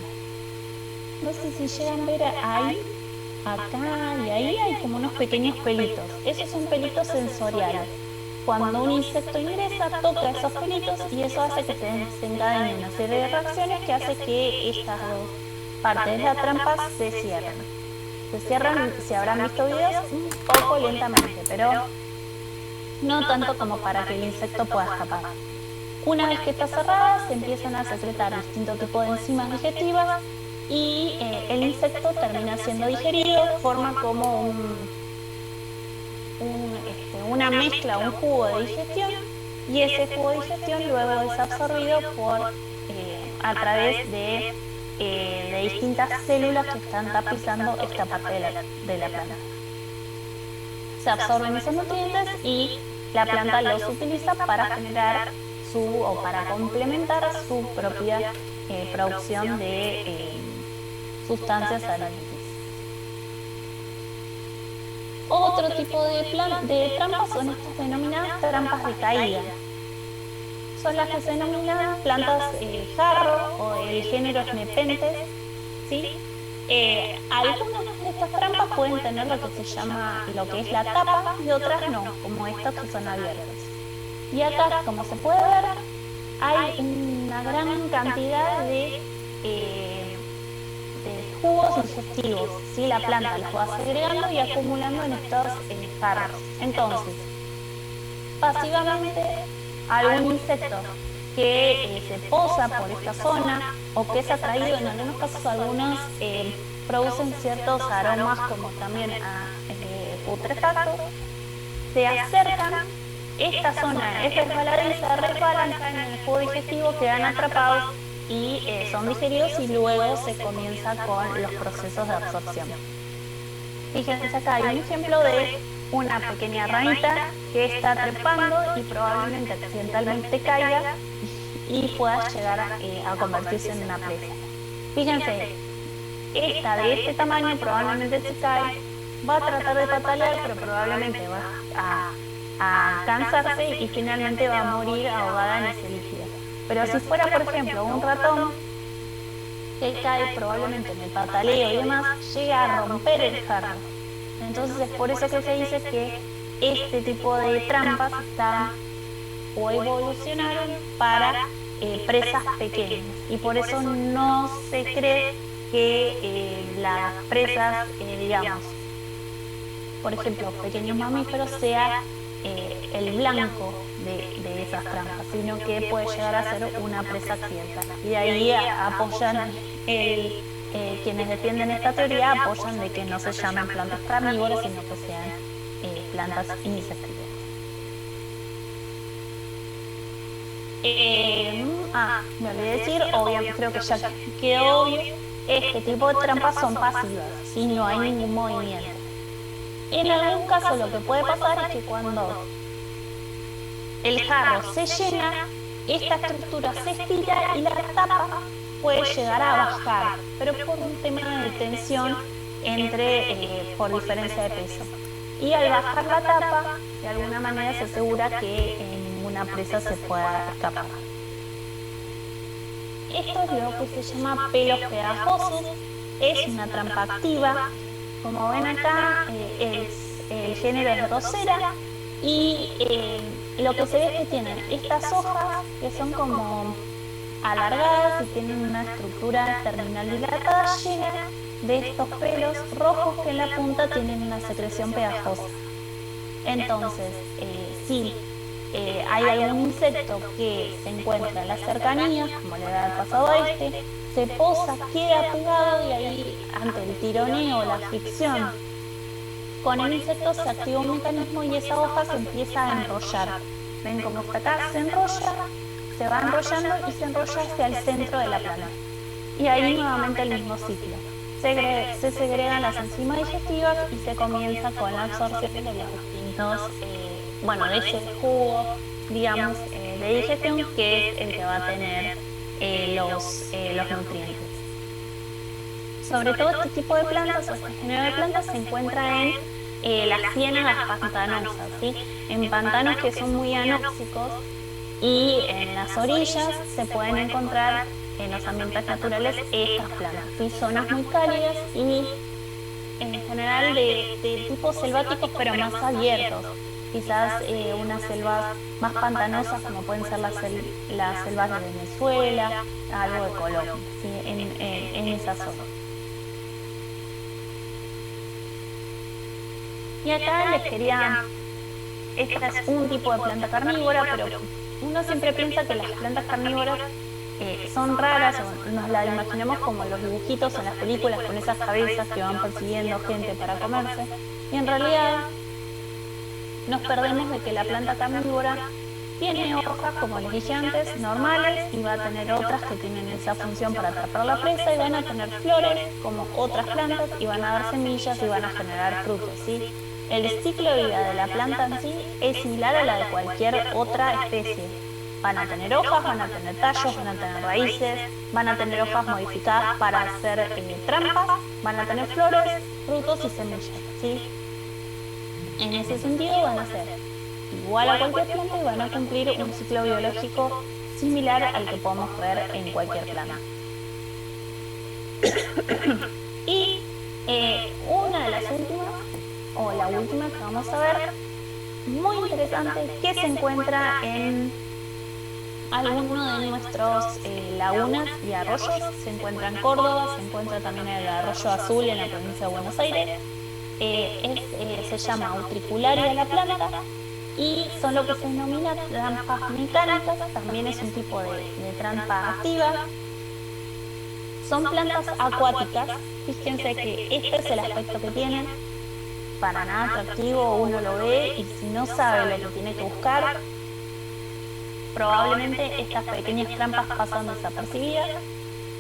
No sé si llegan a ver ahí, acá y ahí hay como unos pequeños pelitos. Esos son pelitos sensoriales. Cuando un insecto ingresa, toca esos pelitos y eso hace que se desencadene una serie de reacciones que hace que estas dos partes de la trampa se cierren. Se cierran, si habrán visto videos, un poco lentamente, pero no tanto como para que el insecto pueda escapar. Una vez que está cerrada, se empiezan a secretar distintos tipos de enzimas digestivas y el insecto termina siendo digerido, forma como una mezcla, un jugo de digestión, y ese jugo de digestión luego es absorbido a través de distintas células que están tapizando esta parte de la planta. Se absorben esos nutrientes y la planta los utiliza para generar o para complementar su propia producción de sustancias alimenticias. Otro tipo de trampas son estas denominadas trampas de caída. Son las que se denominan plantas jarro o el género es Nepenthes, ¿sí? Algunas de estas trampas pueden tener lo que se llama, lo que es la tapa, y otras no, como estas que son abiertas. Y acá, como se puede ver, hay una gran cantidad de jugos digestivos, ¿sí? La planta los va segregando y acumulando en estos jarros. Entonces, pasivamente, algún insecto que se posa por esta zona o que es atraído, en algunos casos algunos producen ciertos aromas como también a putrefacto, se acercan, esta zona es resbaladiza, resbalan, caen en el jugo digestivo, quedan atrapados y son digeridos y luego se comienza con los procesos de absorción. Fíjense acá, hay un ejemplo de una pequeña ranita que está trepando y probablemente accidentalmente caiga y pueda llegar a convertirse en una presa. Fíjense, esta de este tamaño probablemente se cae, va a tratar de patalear, pero probablemente va a cansarse y finalmente va a morir ahogada en ese líquido. Pero si fuera, por ejemplo, un ratón que cae probablemente en el pataleo y demás, llega a romper el jarro. Entonces es por eso que se dice que este tipo de trampas están o evolucionaron para presas pequeñas y por eso no se cree que las presas, digamos, por ejemplo, pequeños mamíferos, sea el blanco de esas trampas, sino que puede llegar a ser una presa accidental. Y ahí apoyan quienes defienden esta teoría apoyan de que no se llamen plantas carnívoras, sino que sean plantas insectívoras. Me olvidé decir, obviamente creo que ya quedó obvio, este tipo de trampas son pasivas, si no hay ningún movimiento. En algún caso lo que puede pasar es que cuando el jarro se llena, esta estructura se estira y la tapa puede llegar a bajar, pero por un tema de tensión por diferencia de peso. Y al bajar la tapa, de alguna manera se asegura que ninguna presa se pueda escapar. Esto es lo que se llama pelos pegajosos, es una trampa activa. Como ven acá, el género es Drosera y lo que se ve es que tienen estas hojas que son como alargadas y tienen una estructura terminal dilatada llena de estos pelos rojos que en la punta tienen una secreción pegajosa. Entonces, si hay algún insecto que se encuentra en las cercanías, como le ha pasado a este, se posa, queda pegado y ahí ante el tironeo, la fricción con el insecto se activa un mecanismo y esa hoja se empieza a enrollar. Ven cómo está acá, se enrolla, se va enrollando y se enrolla hacia el centro de la planta. Y ahí nuevamente el mismo ciclo. Se segregan las enzimas digestivas y se comienza con la absorción de los distintos, de ese jugo, digamos, de digestión que es el que va a tener los nutrientes. Sobre todo este tipo de plantas o este género de plantas se encuentra en las ciénagas pantanosas, ¿sí? En pantanos que son muy anóxicos y en las orillas se pueden encontrar en los ambientes naturales estas plantas, ¿sí? Zonas muy cálidas y en general de tipos selváticos pero más abiertos, quizás unas selvas más pantanosas como pueden ser las selvas de Venezuela, algo de Colombia, ¿sí? En esa zona. Y acá les quería, esta es un tipo de planta carnívora, pero uno siempre piensa que las plantas carnívoras son raras, o nos la imaginamos como los dibujitos en las películas con esas cabezas que van persiguiendo gente para comerse, y en realidad nos perdemos de que la planta carnívora tiene hojas, como les dije antes, normales, y va a tener otras que tienen esa función para atrapar la presa, y van a tener flores como otras plantas, y van a dar semillas y van a generar frutos, ¿sí? El ciclo de vida de la planta en sí es similar a la de cualquier otra especie. Van a tener hojas, van a tener tallos, van a tener raíces, van a tener hojas modificadas para hacer trampas, van a tener flores, frutos y semillas, ¿sí? En ese sentido van a ser igual a cualquier planta y van a cumplir un ciclo biológico similar al que podemos ver en cualquier planta. Y una de las últimas, o la última que vamos a ver, muy interesante, que se encuentra en algunos de nuestros lagunas y arroyos. Se encuentra en Córdoba, se encuentra también el arroyo Azul en la provincia de Buenos Aires. Se llama utricularia la planta y son lo que se denomina trampas mecánicas. También es un tipo de trampa activa. Son plantas acuáticas. Fíjense que este es el aspecto que tienen. Para nada atractivo, uno lo ve y si no sabe lo que tiene que buscar, probablemente estas pequeñas trampas pasan desapercibidas.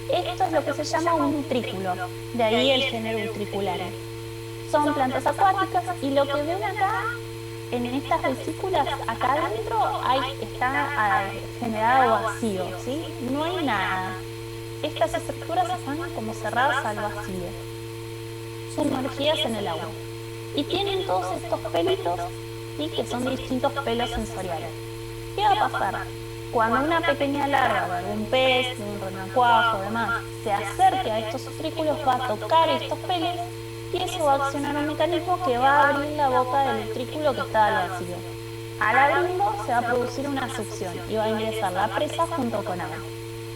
Esto es lo que se llama un utrículo, de ahí el género utriculares. Son plantas acuáticas y lo que ven acá, en estas vesículas, acá adentro está generado vacío, ¿sí? No hay nada. Estas estructuras están como cerradas al vacío, sumergidas en el agua. Y tienen todos estos pelitos, ¿sí? Que son distintos pelos sensoriales. ¿Qué va a pasar? Cuando una pequeña larva de algún pez, de un renacuajo, demás, se acerque a estos utrículos, va a tocar estos pelos y eso va a accionar un mecanismo que va a abrir la boca del utrículo que está al vacío. Al abrirlo se va a producir una succión y va a ingresar la presa junto con agua.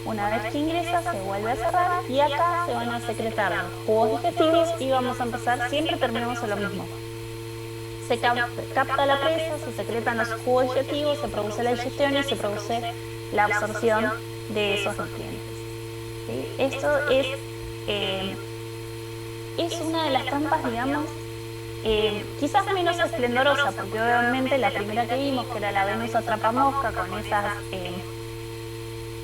Una vez que ingresa se vuelve a cerrar y acá se van a secretar los jugos digestivos y vamos a empezar, siempre terminamos en lo mismo. Se capta la presa, se secretan los jugos digestivos, se produce la digestión y se produce la absorción de esos nutrientes. ¿Sí? Esto es una de las trampas, digamos, quizás menos esplendorosa, porque obviamente la primera que vimos, que era la Venus atrapamosca,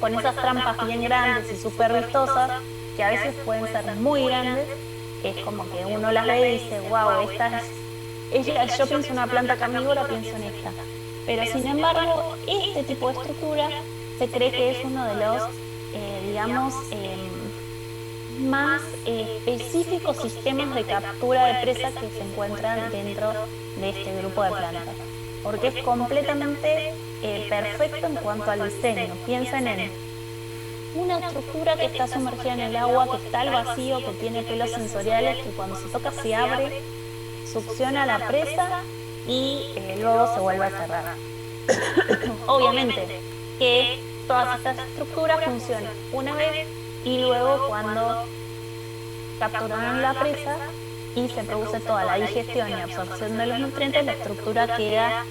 con esas trampas bien grandes y súper vistosas, que a veces pueden ser muy grandes, es como que uno las ve y dice, wow, yo pienso en una planta carnívora, pienso en esta. Pero sin embargo, este tipo de estructura se cree que es uno de los, digamos, más específicos sistemas de captura de presas que se encuentran dentro de este grupo de plantas. Porque es completamente perfecto en cuanto al diseño. Piensen en una estructura que está sumergida en el agua, que está al vacío, que tiene pelos sensoriales, que cuando se toca se abre, succiona la presa y luego se vuelve a cerrar. Obviamente que todas estas estructuras funcionan una vez y luego cuando capturaron la presa y se produce toda la digestión y absorción de los nutrientes, la estructura queda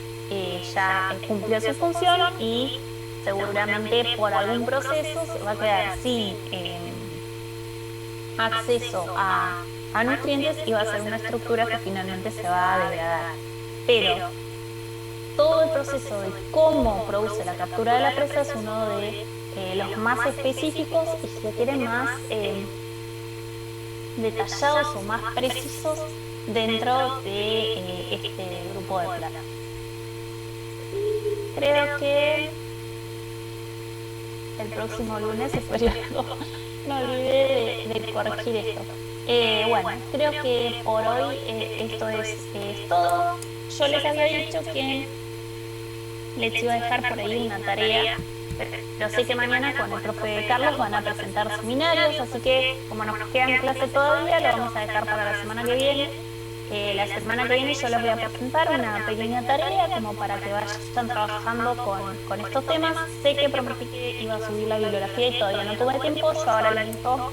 ya cumplió su función y seguramente por algún proceso se va a quedar sin acceso a nutrientes y va a ser una estructura que finalmente se va a degradar. Pero todo el proceso de cómo produce la captura de la presa es uno de los más específicos y si se quiere más detallados o más precisos dentro de este grupo de plantas. Creo que el próximo lunes espero no olvidé de corregir esto. Bueno, creo que por hoy esto es todo. Yo les había dicho que les iba a dejar por ahí una tarea, pero sé que mañana con el profe Carlos van a presentar seminarios, así que como nos quedan clase todavía, lo vamos a dejar para la semana que viene. La semana que viene yo les voy a presentar una pequeña tarea como para que vayan trabajando con estos temas. Sé que prometí que iba a subir la bibliografía y todavía no tuve tiempo, yo ahora les dejo